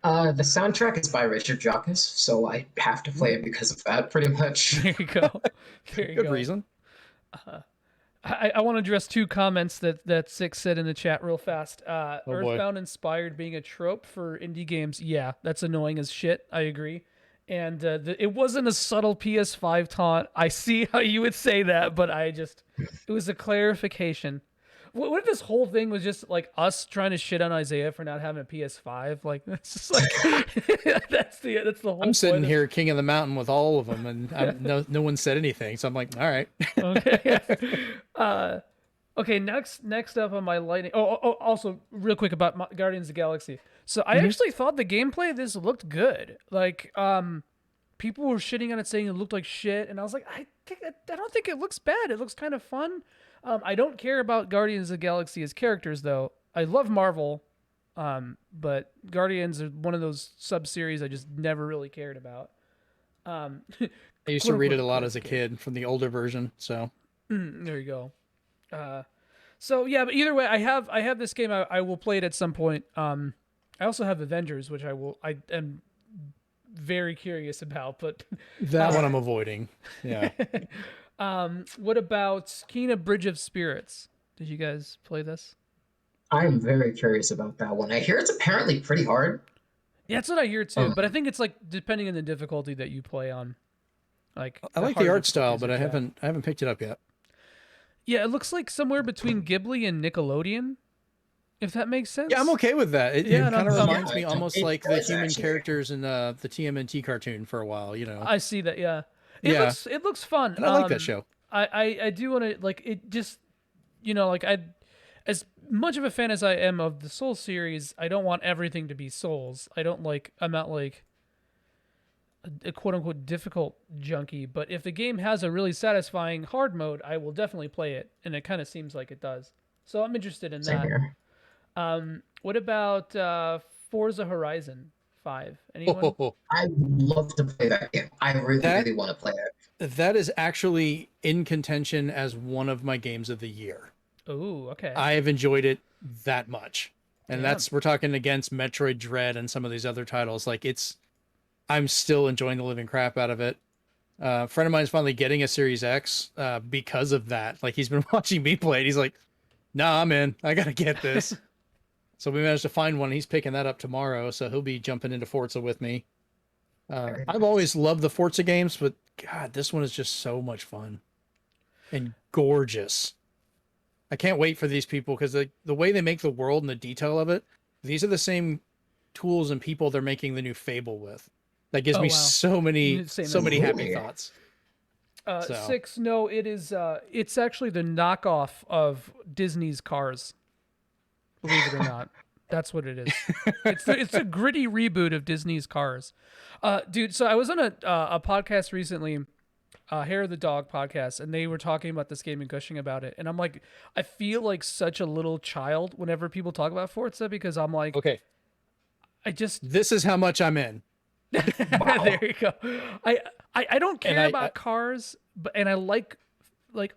The soundtrack is by Richard Jacques, so I have to play it because of that, pretty much. There you go. There you Good go. reason. I want to address two comments that Six said in the chat real fast. boy. Earthbound inspired being a trope for indie games. Yeah, that's annoying as shit. I agree. And it wasn't a subtle PS5 taunt. I see how you would say that, but it was a clarification. What if this whole thing was just like us trying to shit on Isaiah for not having a PS5? Like that's just like that's the whole. I'm sitting point here king of the mountain with all of them, and no one said anything, so I'm like, all right. Okay. Okay. Next up on my lightning. Also, real quick about Guardians of the Galaxy. So I actually thought the gameplay of this looked good. Like, people were shitting on it, saying it looked like shit, and I was like, I don't think it looks bad. It looks kind of fun. I don't care about Guardians of the Galaxy as characters, though. I love Marvel, but Guardians are one of those sub-series I just never really cared about. I used to read it a lot as a kid from the older version, so there you go. So yeah, but either way, I have this game. I will play it at some point. I also have Avengers, which I am very curious about, but that one I'm avoiding. Yeah. What about Kena Bridge of Spirits? Did you guys play this? I'm very curious about that one. I hear it's apparently pretty hard. Yeah, that's what I hear too. But I think it's like depending on the difficulty that you play on. Like I like the art style, but I haven't picked it up yet. Yeah, it looks like somewhere between Ghibli and Nickelodeon, if that makes sense. Yeah, I'm okay with that. It kind of reminds me yeah, almost it like the does, human actually. characters in the TMNT cartoon for a while, you know. I see that. Yeah, Yeah. It looks fun. And I like that show. I do want to like it. Just like as much of a fan as I am of the Souls series, I don't want everything to be Souls. I'm not like a quote unquote difficult junkie, but if the game has a really satisfying hard mode, I will definitely play it, and it kind of seems like it does. So I'm interested in Same that. here. What about Forza Horizon 5? Anyone? I would love to play that game. I really want to play it. That is actually in contention as one of my games of the year. Oh, okay. I have enjoyed it that much. And Damn. we're talking against Metroid Dread and some of these other titles. Like I'm still enjoying the living crap out of it. A friend of mine is finally getting a Series X because of that. Like he's been watching me play it. He's like, nah, I'm in. I got to get this. So we managed to find one. He's picking that up tomorrow. So he'll be jumping into Forza with me. I've always loved the Forza games, but God, this one is just so much fun and gorgeous. I can't wait for these people because the way they make the world and the detail of it, these are the same tools and people they're making the new Fable with. That gives me so many happy thoughts. Six, no, it is. It's actually the knockoff of Disney's Cars. Believe it or not, that's what it is. It's a gritty reboot of Disney's Cars, dude. So I was on a podcast recently, Hair of the Dog podcast, and they were talking about this game and gushing about it. And I'm like, I feel like such a little child whenever people talk about Forza because I'm like, okay, this is how much I'm in. There you go. I don't care about cars, and I like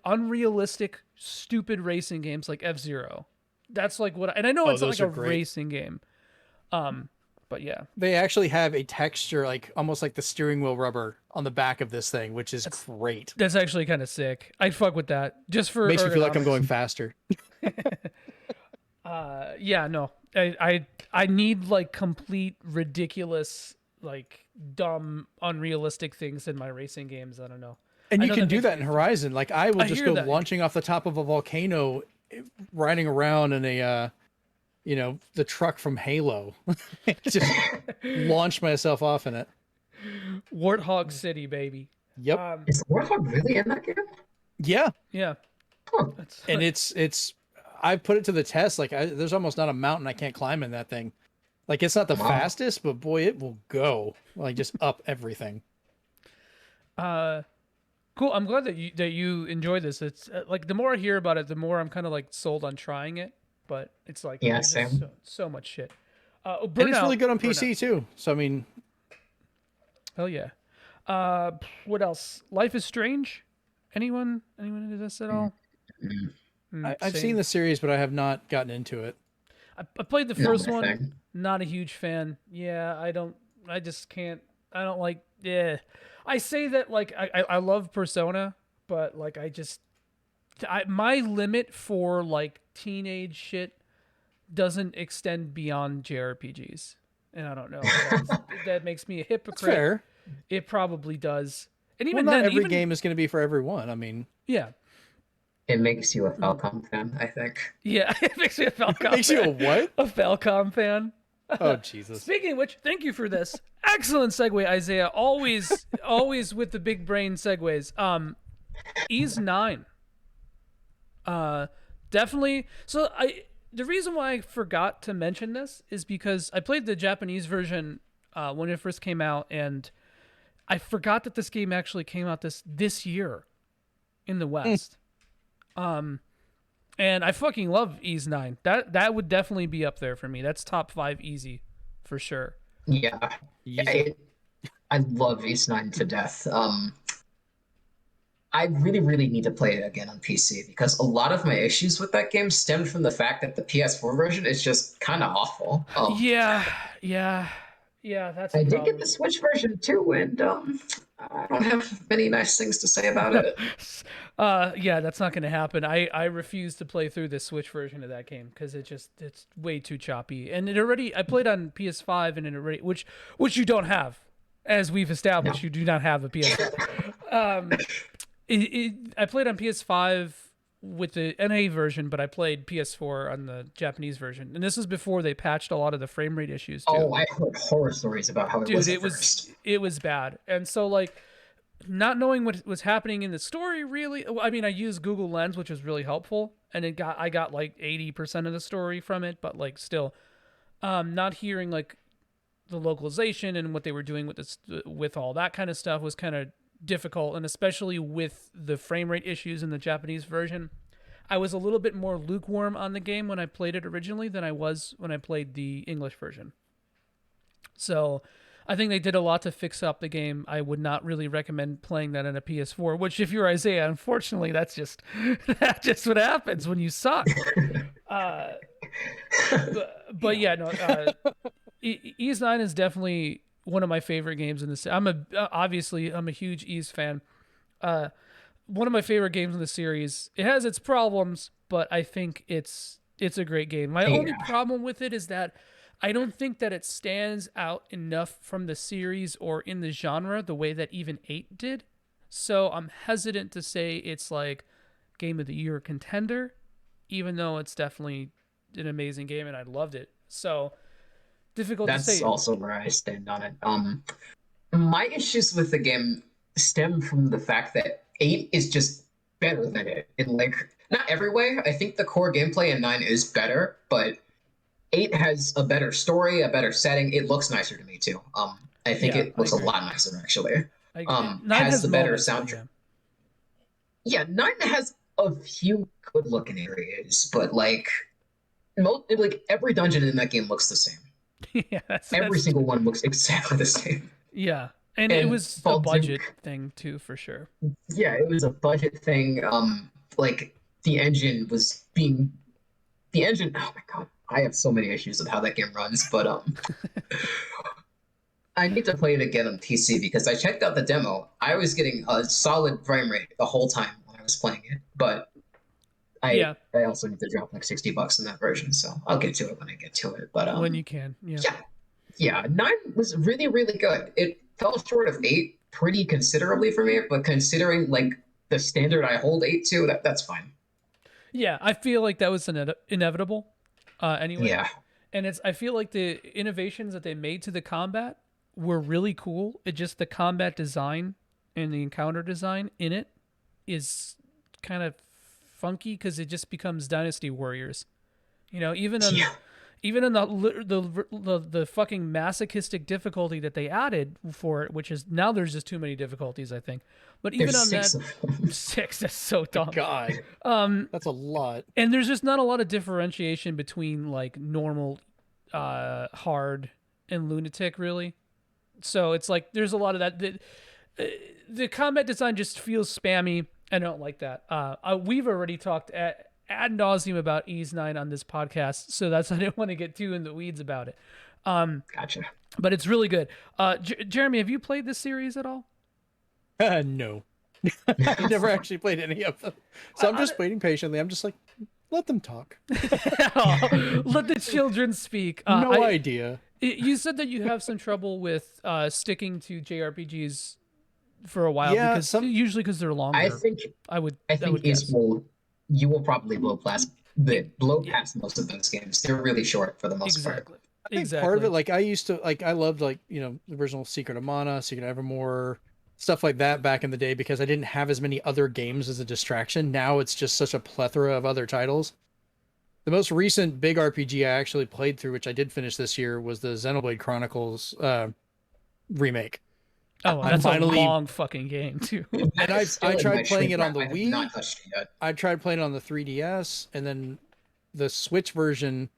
unrealistic, stupid racing games like F-Zero. That's like and I know it's not like a racing game. But yeah. They actually have a texture like almost like the steering wheel rubber on the back of this thing, which is great. That's actually kind of sick. I'd fuck with that. Just for makes me feel like I'm going faster. Yeah, no. I need like complete ridiculous, like dumb, unrealistic things in my racing games. I don't know. And you can do that in Horizon. Like I will just go launching off the top of a volcano, riding around in a the truck from Halo. Just launch myself off in it. Warthog City, baby. Yep. Is Warthog really in that game? Yeah. Yeah. Huh. And it's I put it to the test. Like there's almost not a mountain I can't climb in that thing. Like it's not the fastest, but boy, it will go like just up everything. Cool. I'm glad that you enjoy this. It's like the more I hear about it, the more I'm kind of like sold on trying it. But it's like Yeah, there's just same. so much shit. And it's really good on PC too. So I mean, hell yeah. What else? Life is Strange. Anyone into this at all? I've seen the series, but I have not gotten into it. I played the Not first my one. thing. Not a huge fan. Yeah, I just can't. I don't like. Yeah, I say that like I love Persona, but like my limit for like teenage shit doesn't extend beyond JRPGs, and I don't know. That makes me a hypocrite. That's fair. It probably does, and Well, even not then, every game is going to be for everyone. I mean, yeah, It makes you a Falcom fan, I think. yeah, it makes me a Falcom. makes you a what? A Falcom fan. Oh Jesus! Speaking of which, thank you for this excellent segue, Isaiah. Always with the big brain segues. Ys 9. Definitely. So the reason why I forgot to mention this is because I played the Japanese version when it first came out, and I forgot that this game actually came out this year in the West. And I fucking love Ys 9. That would definitely be up there for me. That's top 5 easy for sure. Yeah. I love Ys 9 to death. I really, really need to play it again on PC because a lot of my issues with that game stemmed from the fact that the PS4 version is just kind of awful. Yeah, that's I a did problem. get the Switch version too, and I don't have many nice things to say about it. Yeah, that's not going to happen. I refuse to play through the Switch version of that game because it's way too choppy. And I played on PS5 and it already, which you don't have, as we've established, No. you do not have a PS5. I played on PS5 with the NA version, but I played PS4 on the Japanese version, and this was before they patched a lot of the frame rate issues too. Oh, I heard horror stories about how it was at first. It was bad, and so like not knowing what was happening in the story really. I mean, I used Google Lens, which was really helpful, and I got like 80% of the story from it, but like still, not hearing like the localization and what they were doing with this with all that kind of stuff was kind of difficult, and especially with the frame rate issues in the Japanese version. I was a little bit more lukewarm on the game when I played it originally than I was when I played the English version. So I think they did a lot to fix up the game. I would not really recommend playing that on a PS4, which if you're Isaiah, unfortunately, that's just what happens when you suck. But yeah, no, Ys 9 is definitely one of my favorite games in this. I'm a huge Ys fan. One of my favorite games in the series. It has its problems, but I think it's a great game. My only problem with it is that I don't think that it stands out enough from the series or in the genre the way that even 8 did. So I'm hesitant to say it's like Game of the Year contender, even though it's definitely an amazing game and I loved it. So difficult to say. That's also where I stand on it. My issues with the game stem from the fact that 8 is just better than it in like not every way. I think the core gameplay in 9 is better, but 8 has a better story, a better setting. It looks nicer to me too. I think it looks a lot nicer actually. 9 has the better moments, soundtrack. Yeah, 9 has a few good looking areas, but like every dungeon in that game looks the same. Yeah, every single one looks exactly the same. Yeah, and it was a budget thing too, for sure. Yeah, it was a budget thing. Like the engine. Oh my god, I have so many issues with how that game runs, but I need to play it again on PC because I checked out the demo. I was getting a solid frame rate the whole time when I was playing it, but I also need to drop like $60 in that version, so I'll get to it when I get to it. But when you can, yeah, 9 was really, really good. It fell short of 8 pretty considerably for me, but considering like the standard I hold 8 to, that's fine. Yeah, I feel like that was inevitable. Anyway. Yeah. And I feel like the innovations that they made to the combat were really cool. It just the combat design and the encounter design in it is kind of funky because it just becomes Dynasty Warriors. You know, even on Yeah. even in the fucking masochistic difficulty that they added for it, which is now there's just too many difficulties, I think. But even There's on six that of them. 6, that's so dumb. God, that's a lot. And there's just not a lot of differentiation between like normal, hard, and lunatic, really. So it's like there's a lot of that. The combat design just feels spammy. I don't like that. We've already talked ad nauseum about Ease 9 on this podcast, so I didn't want to get too in the weeds about it. Gotcha. But it's really good. Jeremy, have you played this series at all? No. I've never actually played any of them. So I'm just waiting patiently. I'm just like, let them talk. Let the children speak. No idea. You said that you have some trouble with sticking to JRPGs for a while, Yeah, because usually because they're longer. I think I would Ace guess. you will probably blow past most of those games. They're really short for the most part. Exactly. I think part of it, like I used to, like I loved, like, you know, the original Secret of Mana, Secret of Evermore, stuff like that back in the day, because I didn't have as many other games as a distraction. Now it's just such a plethora of other titles. The most recent big RPG I actually played through, which I did finish this year, was the Xenoblade Chronicles remake. Oh, that's a long fucking game too. And I tried playing it on the I have Wii. not touched it yet. I tried playing it on the 3DS, and then the Switch version,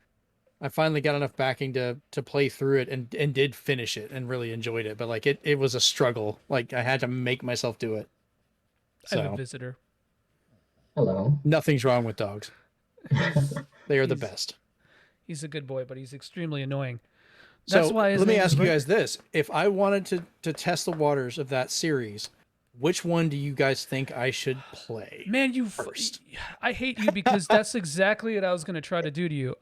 I finally got enough backing to play through it and did finish it and really enjoyed it. But like it was a struggle. Like I had to make myself do it. I have So a visitor. Hello. nothing's wrong with dogs. They are the best. He's a good boy, but he's extremely annoying. That's So why his let me name is ask you Rick. guys this. If I wanted to test the waters of that series, which one do you guys think I should play? Man, first? I hate you because that's exactly what I was going to try to do to you.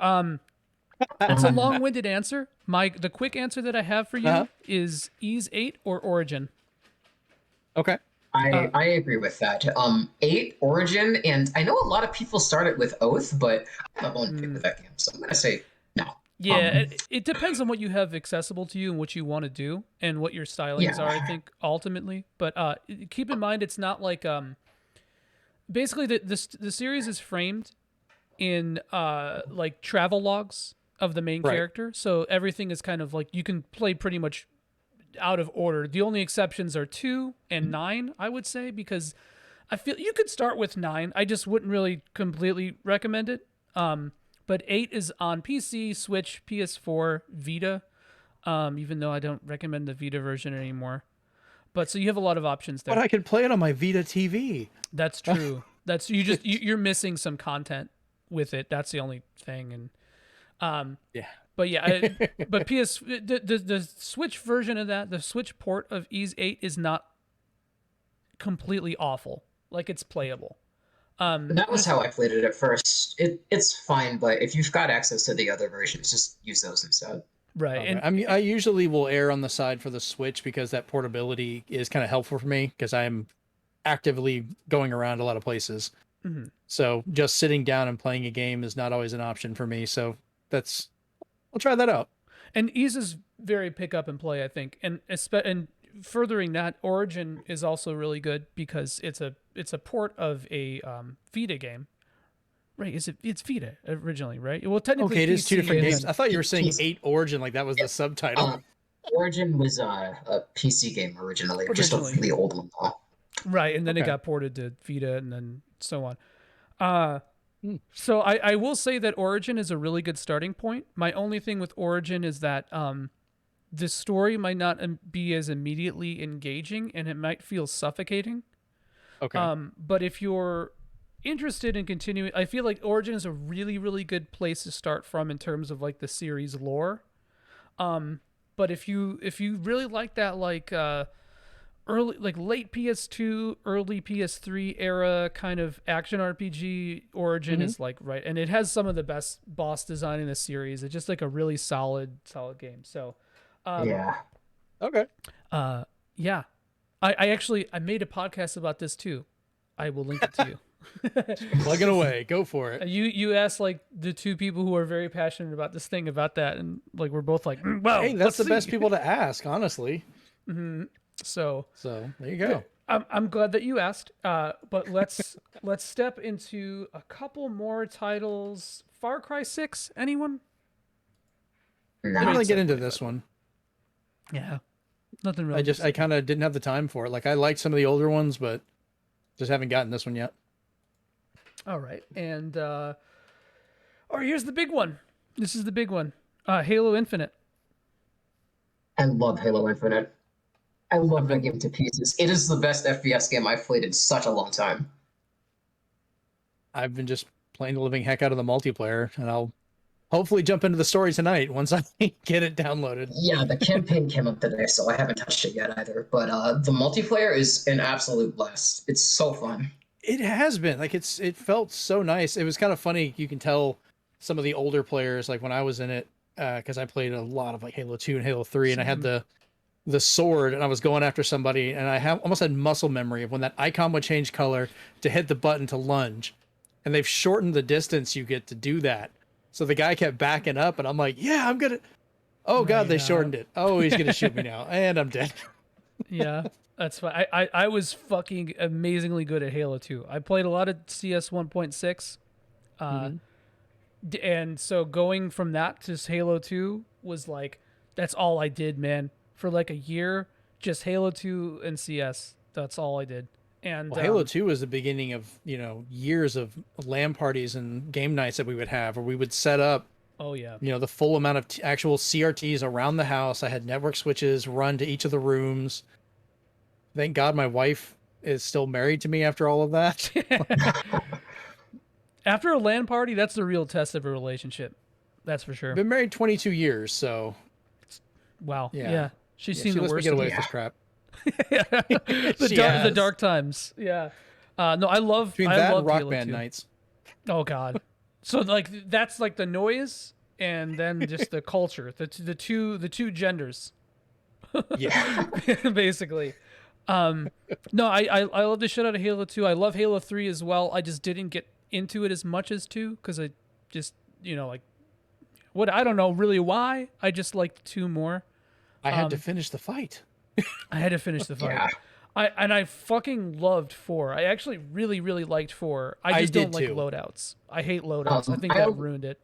It's a long-winded answer. The quick answer that I have for you is Ease 8 or Origin. Okay. I agree with that. 8 Origin, and I know a lot of people started with Oath, but I'm not willing to pick with that game, so I'm gonna say no. Yeah, it depends on what you have accessible to you and what you want to do and what your stylings are, I think, ultimately. But keep in mind, it's not like basically the series is framed in like travel logs of the main character, so everything is kind of like you can play pretty much out of order. The only exceptions are 2 and 9, I would say, because I feel you could start with 9. I just wouldn't really completely recommend it. But 8 is on PC, Switch, PS4, Vita. Even though I don't recommend the Vita version anymore. But so you have a lot of options there. But I could play it on my Vita TV. That's true. That's you're missing some content with it. That's the only thing. And Yeah. but yeah, but the Switch version of that, the Switch port of Ease 8 is not completely awful. Like it's playable. That was how I played it at first. It's fine, but if you've got access to the other versions, just use those instead. Right. Okay. And I mean, I usually will err on the side for the Switch because that portability is kind of helpful for me because I'm actively going around a lot of places. mm-hmm. So just sitting down and playing a game is not always an option for me. So I'll try that out. And Ease is very pick up and play, I think. And furthering that, Origin is also really good because it's a port of a Vita game. Right, it's Vita originally, right? Well, technically Okay, it is two different and games. then- I thought you were saying 8 Origin, like that was the subtitle. Origin was a PC game originally, just a really old one though. Right, and then it Okay. got ported to Vita and then so on. So I will say that Origin is a really good starting point. My only thing with Origin is that the story might not be as immediately engaging and it might feel suffocating. Okay. But if you're interested in continuing, I feel like Origin is a really, really good place to start from in terms of like the series lore. But if you really like that like early, like late PS2, early PS3 era kind of action RPG, Origin is like right, and it has some of the best boss design in the series. It's just like a really solid game. So Yeah. Okay. yeah, I actually made a podcast about this too. I will link it to you. Plug it away. Go for it. You asked like the two people who are very passionate about this thing about that, and like we're both like, well, Hey, that's the best people to ask, honestly. So So there you go. I'm glad that you asked. But let's step into a couple more titles. Far Cry 6. Anyone? I didn't Not really get so into good, this but- one. Yeah, nothing really. I kind of didn't have the time for it. Like I liked some of the older ones, but just haven't gotten this one yet. All right, and here's the big one. This is the big one. Halo Infinite. I love Halo Infinite. I love that been- game to pieces. It is the best FPS game I've played in such a long time. I've been just playing the living heck out of the multiplayer, and I'll hopefully jump into the story tonight once I get it downloaded. Yeah, the campaign came up today, so I haven't touched it yet either. But the multiplayer is an absolute blast. It's so fun. It has been like it felt so nice. It was kind of funny. You can tell some of the older players, like when I was in it, because I played a lot of like Halo 2 and Halo 3, and I had the sword, and I was going after somebody, and I almost had muscle memory of when that icon would change color to hit the button to lunge, and they've shortened the distance you get to do that. So the guy kept backing up, and I'm like, yeah, I'm gonna. Oh God, they shortened it. Oh, he's gonna shoot me now, and I'm dead. Yeah, that's fine. I was fucking amazingly good at Halo 2. I played a lot of CS 1.6. And so going from that to Halo 2 was like, that's all I did, man. For like a year, just Halo 2 and CS. That's all I did. And Well, Halo 2 was the beginning of, years of LAN parties and game nights that we would have, where we would set up, oh yeah, the full amount of actual CRTs around the house. I had network switches run to each of the rooms. Thank God my wife is still married to me after all of that. After a LAN party, that's the real test of a relationship. That's for sure. Been married 22 years, so Wow. Yeah. Yeah. She's yeah, seen she the lets me worst get of away it. with this crap. the She the has. dark times. Yeah. No, I love Between I that love and Rock Halo Band 2. nights. Oh God. So like that's like the noise and then just the culture, the two genders, Yeah. basically. No, I love the shit out of Halo 2. I love Halo 3 as well. I just didn't get into it as much as 2 because I just like what I don't know really why. I just liked 2 more. I had to finish the fight. I had to finish the fight. Yeah. I fucking loved 4. I actually really, really liked 4. I I just don't did like too. loadouts. I hate loadouts. I think I- that ruined it.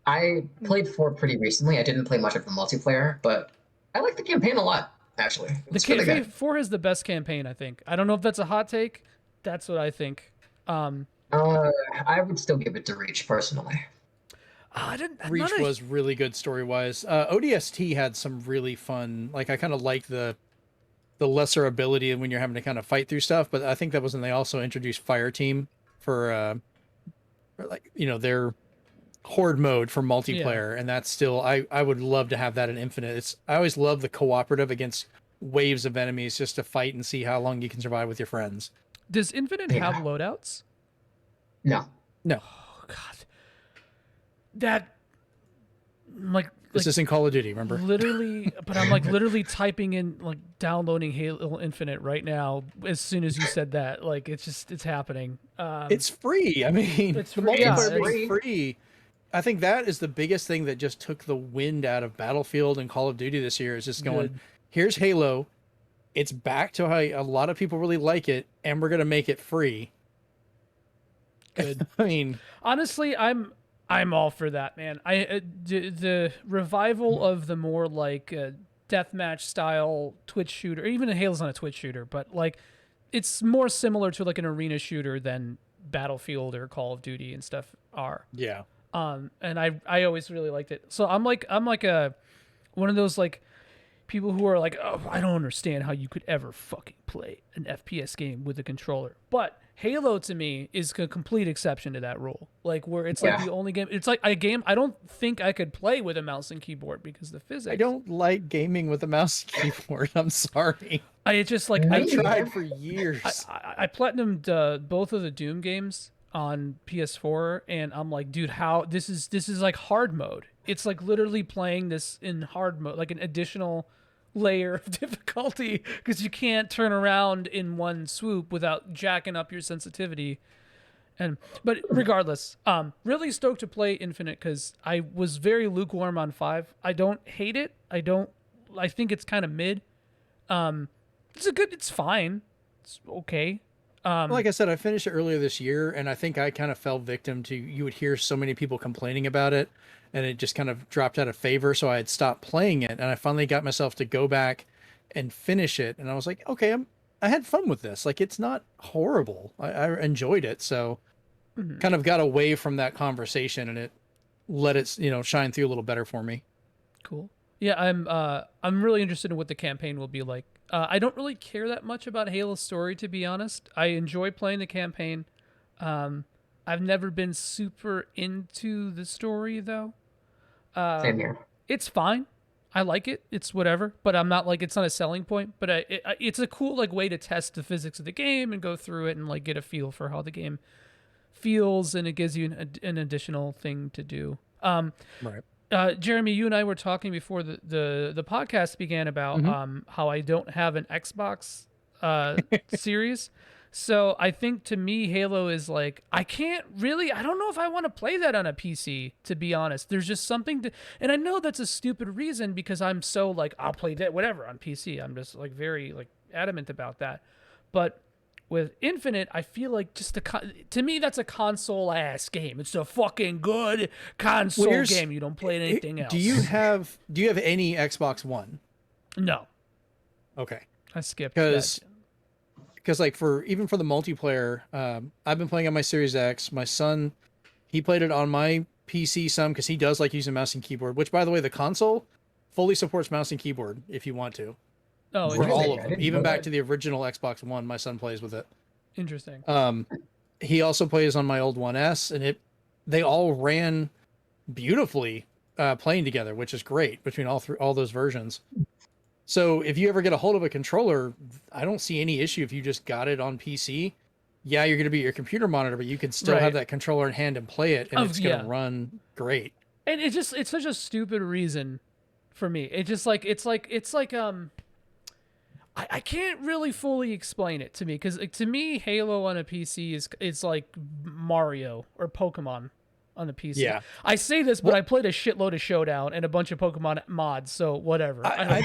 I played 4 pretty recently. I didn't play much of the multiplayer, but I like the campaign a lot, actually. It's really good. 4 has the best campaign, I think. I don't know if that's a hot take. That's what I think. I would still give it to Reach, personally. I didn't. Reach was really good story wise. ODST had some really fun. Like I kind of like the lesser ability when you're having to kind of fight through stuff. But I think that was when they also introduced Fire Team for like their horde mode for multiplayer, and that's still I would love to have that in Infinite. I always love the cooperative against waves of enemies just to fight and see how long you can survive with your friends. Does Infinite have loadouts? No. No, Oh God. That like this isn't Call of Duty. Remember? literally, but I'm like literally typing in like downloading Halo Infinite right now as soon as you said that. Like it's happening. It's free. I mean, It's the free, yeah, multiplayer it's being free. I think that is the biggest thing that just took the wind out of Battlefield and Call of Duty this year. Is just going, Good. here's Halo. It's back to how a lot of people really like it, and we're gonna make it free. Good. I mean, Honestly, I'm all for that, man. The revival of the more like deathmatch style Twitch shooter, or even Halo's not a Twitch shooter, but like it's more similar to like an arena shooter than Battlefield or Call of Duty and stuff are. yeah. And I always really liked it. So I'm like a one of those like people who are like, oh, I don't understand how you could ever fucking play an FPS game with a controller. But Halo to me is a complete exception to that rule. Like where it's like Yeah. the only game. It's like a game I don't think I could play with a mouse and keyboard because the physics. I don't like gaming with a mouse and keyboard. I'm sorry. It's just like I Me tried for years. I platinumed both of the Doom games on PS4, and I'm like, dude, how this is like hard mode. It's like literally playing this in hard mode, like an additional layer of difficulty because you can't turn around in one swoop without jacking up your sensitivity. But regardless, really stoked to play Infinite because I was very lukewarm on 5. I don't hate it. I think it's kind of mid. It's fine. It's okay. Like I said, I finished it earlier this year, and I think I kind of fell victim to, you would hear so many people complaining about it, and it just kind of dropped out of favor. So I had stopped playing it, and I finally got myself to go back and finish it. And I was like, okay, I had fun with this. Like, it's not horrible. I enjoyed it. So kind of got away from that conversation, and it let it, shine through a little better for me. Cool. Yeah, I'm really interested in what the campaign will be like. I don't really care that much about Halo's story, to be honest. I enjoy playing the campaign. I've never been super into the story though. Same here. It's fine. I like it. It's whatever, but I'm not like, it's not a selling point. But it's a cool like way to test the physics of the game and go through it and like get a feel for how the game feels, and it gives you an additional thing to do. Right. Jeremy, you and I were talking before the podcast began about how I don't have an Xbox series. So I think to me, Halo is like, I don't know if I want to play that on a PC, to be honest. There's just something and I know that's a stupid reason because I'm so like, I'll play that whatever on PC. I'm just like very like adamant about that. But with Infinite, I feel like just to me, that's a console ass game. It's a fucking good console game. You don't play anything else. Do you have any Xbox One? No. Okay. I skipped that. Because like even for the multiplayer, I've been playing on my Series X. My son, he played it on my PC some because he does like using mouse and keyboard. Which, by the way, the console fully supports mouse and keyboard if you want to. Oh, for all of them, even back to the original Xbox One. My son plays with it. Interesting. He also plays on my old 1S, and they all ran beautifully playing together, which is great between all those versions. So if you ever get a hold of a controller, I don't see any issue if you just got it on PC. Yeah, you're going to be your computer monitor, but you can still have that controller in hand and play it, and it's going to run great. And it's such a stupid reason for me. It's like I can't really fully explain it to me because to me, Halo on a PC it's like Mario or Pokemon on a PC. Yeah. I say this, but I played a shitload of Showdown and a bunch of Pokemon mods, so whatever. I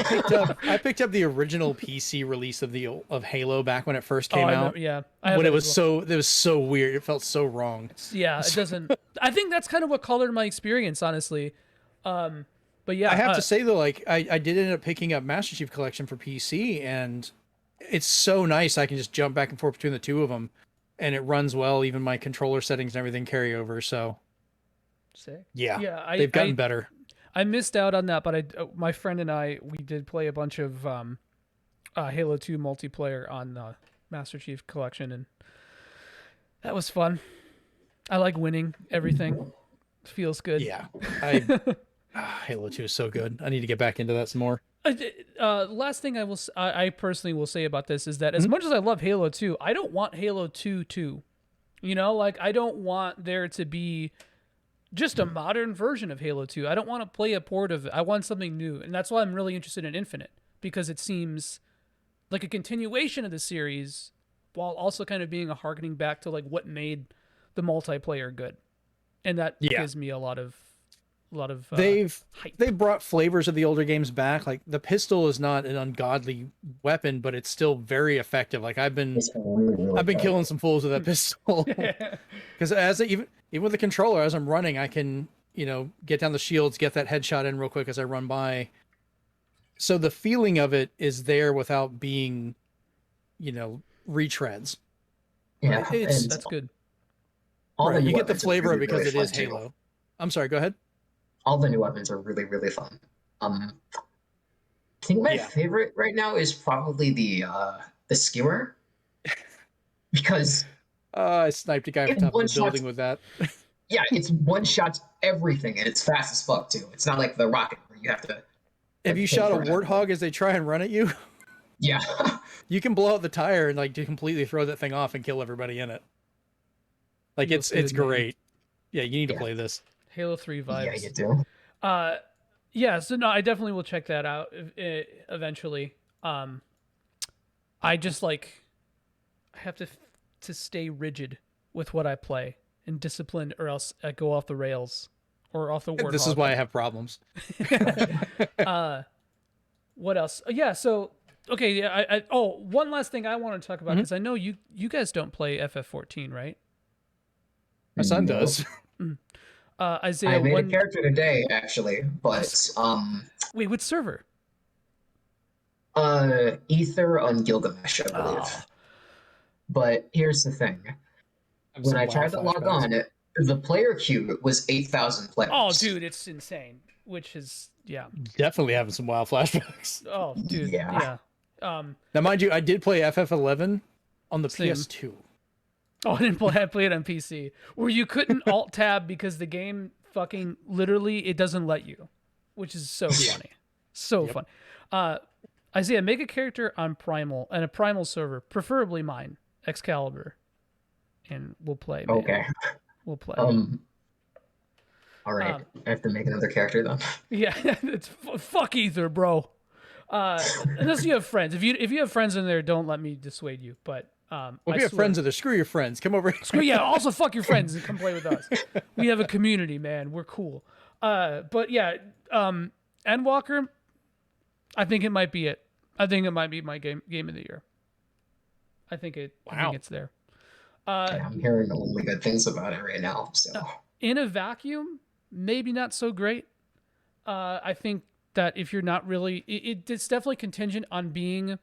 picked up the original PC release of Halo back when it first came out. When it was so weird. It felt so wrong. Yeah, it doesn't. I think that's kind of what colored my experience, honestly. But yeah, I have to say though, like I did end up picking up Master Chief Collection for PC, and it's so nice. I can just jump back and forth between the two of them, and it runs well. Even my controller settings and everything carry over. So, sick. Yeah, they've gotten better. I missed out on that, but my friend and we did play a bunch of Halo 2 multiplayer on the Master Chief Collection, and that was fun. I like winning everything. Feels good. Yeah, Halo 2 is so good. I need to get back into that some more. Last thing I personally will say about this is that as much as I love Halo 2, I don't want Halo 2 2. Like I don't want there to be just a modern version of Halo 2. I don't want to play a port of it. I want something new. And that's why I'm really interested in Infinite, because it seems like a continuation of the series while also kind of being a harkening back to like what made the multiplayer good. And that gives me a lot of they've hype. Brought flavors of the older games back. Like the pistol is not an ungodly weapon, but it's still very effective. Like I've been killing some fools with that pistol because even with the controller, as I'm running, I can get down the shields, get that headshot in real quick as I run by. So the feeling of it is there without being retreads. Yeah, that's good. You get the flavor of it because it is Halo. I'm sorry, go ahead. All the new weapons are really, really fun. I think my favorite right now is probably the skewer, because I sniped a guy from top of the building with that. Yeah, it's one shots everything, and it's fast as fuck too. It's not like the rocket where you have to. Have you shot a warthog as they try and run at you? Yeah. You can blow out the tire and like to completely throw that thing off and kill everybody in it. Like it's great. Yeah, you need to play this. Halo 3 vibes. Yeah, you do. So no, I definitely will check that out eventually. I just I have to stay rigid with what I play and disciplined, or else I go off the rails or off the warthog. This is why I have problems. What else? So Okay, yeah. Oh, one last thing I want to talk about Mhm. because I know you guys don't play FF14, right? My son No. does. I Isaiah, made a one. character today, actually, but Wait, which server? Ether on Gilgamesh, I Oh, believe. But here's the thing: I have when some I WoW tried to log flashbacks. on, the player queue was 8,000 oh, players. dude, it's insane. Which is, yeah. Definitely having some WoW flashbacks. Oh, dude, Yeah. yeah. Now, mind you, I did play FF11 on the Same. PS2. Oh, I didn't play. I played on PC, where you couldn't alt tab because the game fucking literally it doesn't let you, which is so Yeah. funny, so Yep. fun. Uh, Isaiah, make a character on Primal and a Primal server, preferably mine, Excalibur, and we'll play, man. Okay. We'll play. Um. All right. Um, I have to make another character then. yeah, it's fuck Ether, bro. Unless you have friends. If you have friends in there, don't let me dissuade you. But Well, I if you have swear. friends of the screw your friends, come over here. Screw yeah. Also, fuck your friends and come play with us. We have a community, man. We're cool. But yeah, Endwalker. I think it might be it. I think it might be my game of the year. I think it. I think Wow. it's there. Uh, Yeah, I'm hearing only good things about it right now. So in a vacuum, maybe not so great. I think that if you're not really, it's definitely contingent on being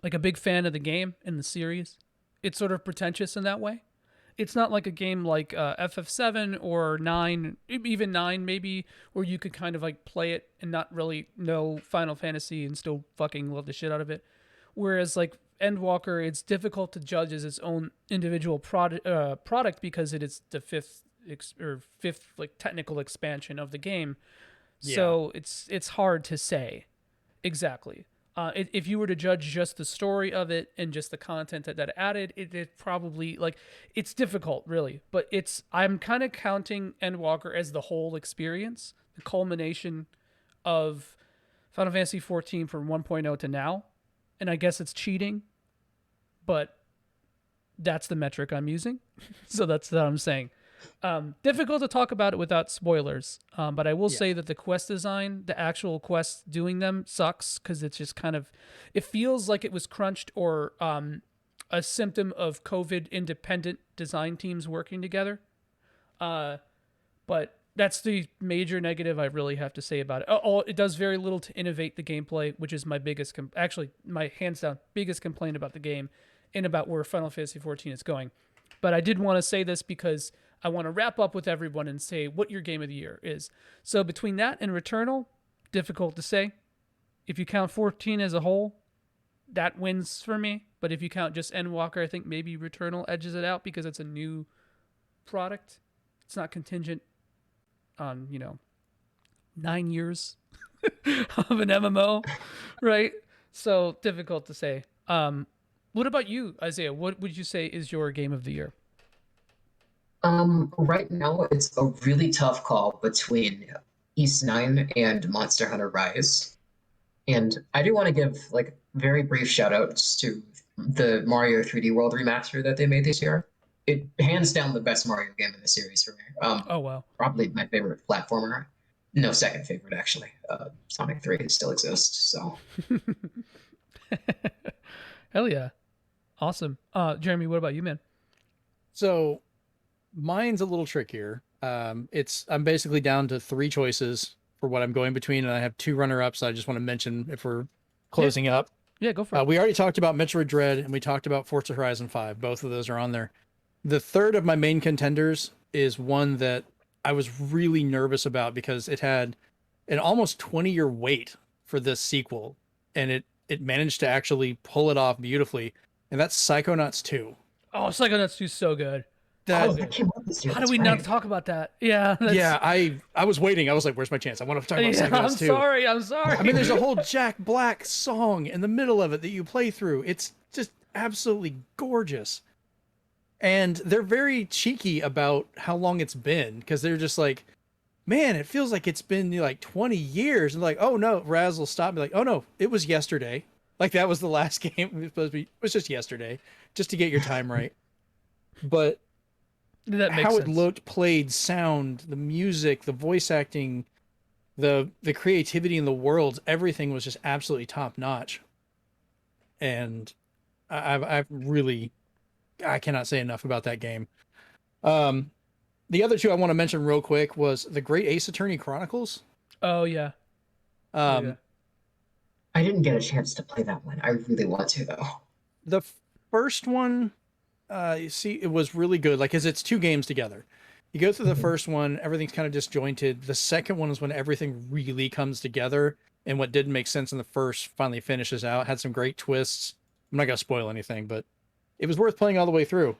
like a big fan of the game and the series. It's sort of pretentious in that way. It's not like a game like FF7 or 9, even 9 maybe, where you could kind of like play it and not really know Final Fantasy and still fucking love the shit out of it. Whereas like Endwalker, it's difficult to judge as its own individual product because it is the fifth like technical expansion of the game. Yeah. So it's hard to say exactly. If you were to judge just the story of it and just the content that added, it probably like it's difficult, really. But I'm kind of counting Endwalker as the whole experience, the culmination of Final Fantasy 14 from 1.0 to now, and I guess it's cheating, but that's the metric I'm using, so that's what I'm saying. Difficult to talk about it without spoilers, but I will Yeah. say that the quest design, the actual quests doing them, sucks because it's just kind of, it feels like it was crunched or a symptom of COVID independent design teams working together. But that's the major negative I really have to say about it. Oh, it does very little to innovate the gameplay, which is my biggest, actually my hands down biggest complaint about the game and about where Final Fantasy 14 is going. But I did want to say this because I want to wrap up with everyone and say what your game of the year is. So between that and Returnal, difficult to say. If you count 14 as a whole, that wins for me. But if you count just Endwalker, I think maybe Returnal edges it out because it's a new product. It's not contingent on, 9 years of an MMO, right? So difficult to say. What about you, Isaiah? What would you say is your game of the year? right now it's a really tough call between East Nine and Monster Hunter Rise. And I do want to give like very brief shout outs to the Mario 3D World remaster that they made this year. It hands down the best Mario game in the series for me. Oh wow. Probably my favorite platformer. No, second favorite actually. Sonic 3 still exists. So Hell yeah. Awesome. Jeremy, what about you, man? So mine's a little trickier. I'm basically down to three choices for what I'm going between, and I have two runner-ups I just want to mention if we're closing up. Yeah, go for it. We already talked about Metroid Dread and we talked about Forza Horizon 5. Both of those are on there. The third of my main contenders is one that I was really nervous about because it had an almost 20-year wait for this sequel, and it managed to actually pull it off beautifully, and that's Psychonauts 2. Oh, Psychonauts 2 is so good. That that came out this year. How That's do we right. not talk about that? Yeah. yeah, I was waiting. I was like, where's my chance? I want to talk about Yeah, Psychonauts I'm 2. sorry. I'm sorry. I mean, there's a whole Jack Black song in the middle of it that you play through. It's just absolutely gorgeous. And they're very cheeky about how long it's been because they're just like, man, it feels like it's been like 20 years. And like, oh no, Raz will stop me like, oh no, it was yesterday. Like that was the last game it was supposed to be. It was just yesterday, just to get your time right. But that makes how sense. it looked, played, sound, the music, the voice acting, the creativity in the worlds, everything was just absolutely top notch. And I've really, I cannot say enough about that game. The other two I want to mention real quick was the Great Ace Attorney Chronicles. Oh yeah. Oh yeah. Um, I didn't get a chance to play that one. I really want to though. the first one, you see, it was really good. Like, 'cause it's two games together. You go through the first one, everything's kind of disjointed. The second one is when everything really comes together, and what didn't make sense in the first finally finishes out. Had some great twists. I'm not gonna spoil anything, but it was worth playing all the way through.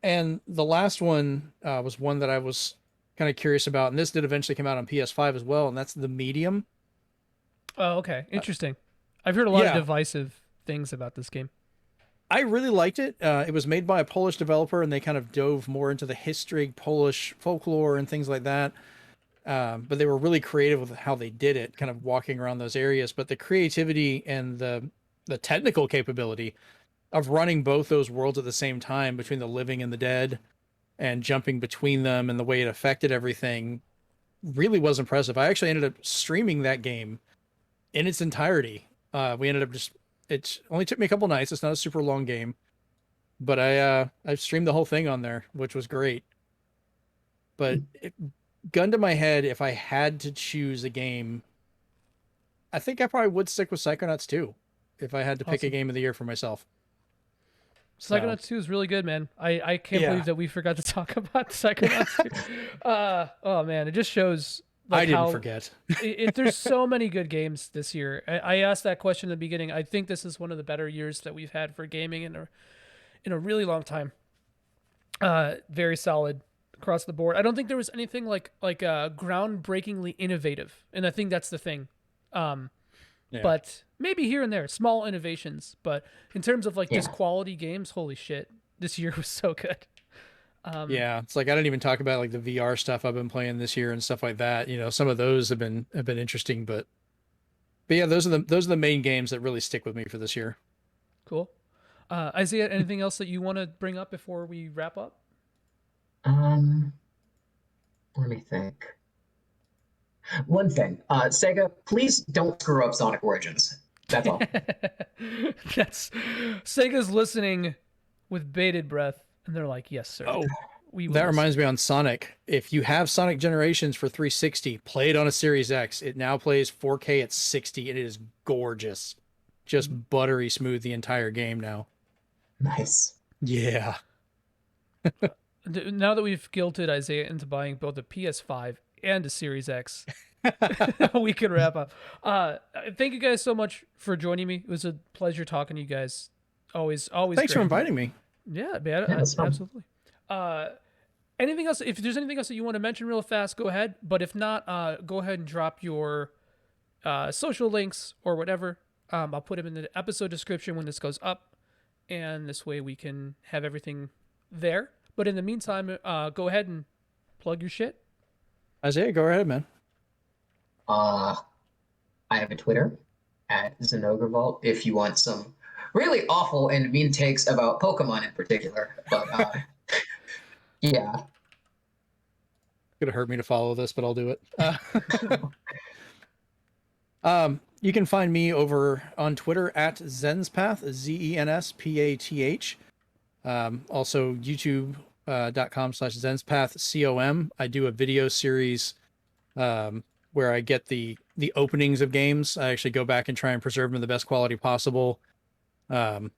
And the last one was one that I was kind of curious about, and this did eventually come out on PS5 as well, and that's The Medium. Oh, okay. Interesting. I've heard a lot of yeah. divisive things about this game. I really liked it. It was made by a Polish developer, and they kind of dove more into the history, Polish folklore, and things like that. But they were really creative with how they did it, kind of walking around those areas. But the creativity and the technical capability of running both those worlds at the same time between the living and the dead, and jumping between them, and the way it affected everything, really was impressive. I actually ended up streaming that game in its entirety. We ended up just, it only took me a couple nights. It's not a super long game, but I streamed the whole thing on there, which was great. But gun to my head, if I had to choose a game, I think I probably would stick with Psychonauts 2 if I had to pick a game of the year for myself. Psychonauts 2 is really good, man. I can't believe that we forgot to talk about Psychonauts 2. Oh man, it just shows. Like, I didn't forget. There's so many good games this year. I asked that question in the beginning. I think this is one of the better years that we've had for gaming in a really long time. Very solid across the board. I don't think there was anything like groundbreakingly innovative, and I think that's the thing. But maybe here and there, small innovations. But in terms of just quality games, holy shit, this year was so good. It's like I didn't even talk about like the VR stuff I've been playing this year and stuff like that. You know, some of those have been interesting, but yeah, those are the main games that really stick with me for this year. Cool. Isaiah, anything else that you want to bring up before we wrap up? Let me think. One thing, Sega, please don't screw up Sonic Origins. That's all. Sega's listening with bated breath, and they're like, "Yes, sir." Oh, that reminds me on Sonic. If you have Sonic Generations for 360, play it on a Series X. It now plays 4K at 60, and it is gorgeous. Just buttery smooth the entire game now. Nice. Yeah. Now that we've guilted Isaiah into buying both a PS5 and a Series X, we can wrap up. Thank you guys so much for joining me. It was a pleasure talking to you guys. Always. Thanks great. for inviting me. Yeah, man. Absolutely. Anything else? If there's anything else that you want to mention real fast, go ahead. But if not, go ahead and drop your social links or whatever. I'll put them in the episode description when this goes up, and this way we can have everything there. But in the meantime, go ahead and plug your shit. Isaiah, go ahead, man. I have a Twitter at Zinogah Vault if you want some really awful and mean takes about Pokemon in particular. But yeah. It's gonna hurt me to follow this, but I'll do it. You can find me over on Twitter at Zenspath, Zenspath. Also youtube.com/Zenspath.com. I do a video series where I get the openings of games. I actually go back and try and preserve them in the best quality possible on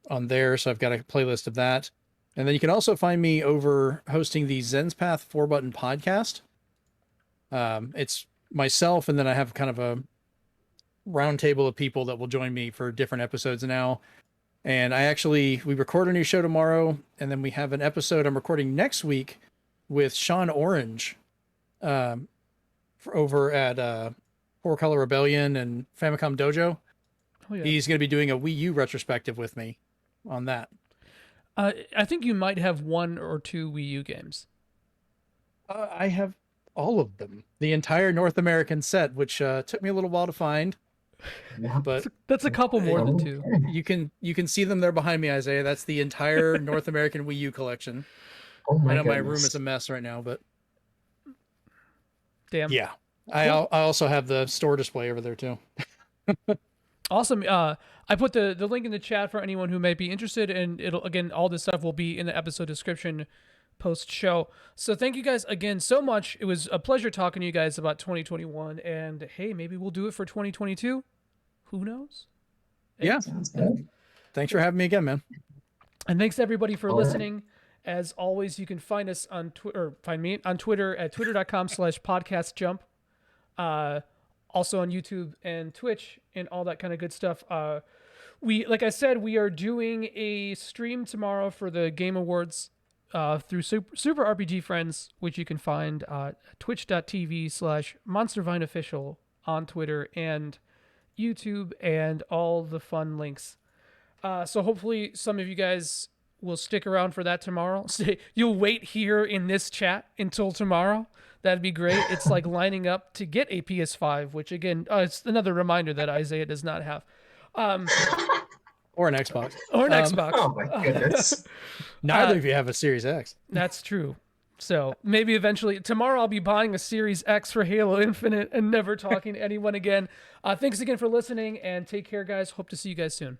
there. So I've got a playlist of that. And then you can also find me over hosting the Zenspath 4-Button podcast. It's myself, and then I have kind of a round table of people that will join me for different episodes now. And we record a new show tomorrow, and then we have an episode I'm recording next week with Sean Orange over at Four Color Rebellion and Famicom Dojo. Oh, yeah. He's going to be doing a Wii U retrospective with me on that. I think you might have 1 or 2 Wii U games. I have all of them. The entire North American set, which took me a little while to find. But that's a couple more than 2. You can see them there behind me, Isaiah. That's the entire North American Wii U collection. Oh my I know goodness. my room is a mess right now, but damn. Yeah. I also have the store display over there too. Awesome. I put the link in the chat for anyone who might be interested, and it'll again all this stuff will be in the episode description post show. So thank you guys again so much. It was a pleasure talking to you guys about 2021, and hey, maybe we'll do it for 2022. Who knows? Yeah. Sounds good. Thanks for having me again, man. And thanks everybody for All right. listening. As always, you can find us on Twitter, find me on Twitter at twitter.com/podcastjump. Also on YouTube and Twitch and all that kind of good stuff. Like I said, we are doing a stream tomorrow for the Game Awards through Super RPG Friends, which you can find twitch.tv/MonsterVineOfficial on Twitter and YouTube and all the fun links. So hopefully some of you guys will stick around for that tomorrow. You'll wait here in this chat until tomorrow. That'd be great. It's like lining up to get a PS5, which again, it's another reminder that Isaiah does not have. Or an Xbox. Or an Xbox. Oh my goodness. Neither of you have a Series X. That's true. So maybe eventually tomorrow I'll be buying a Series X for Halo Infinite and never talking to anyone again. Thanks again for listening and take care, guys. Hope to see you guys soon.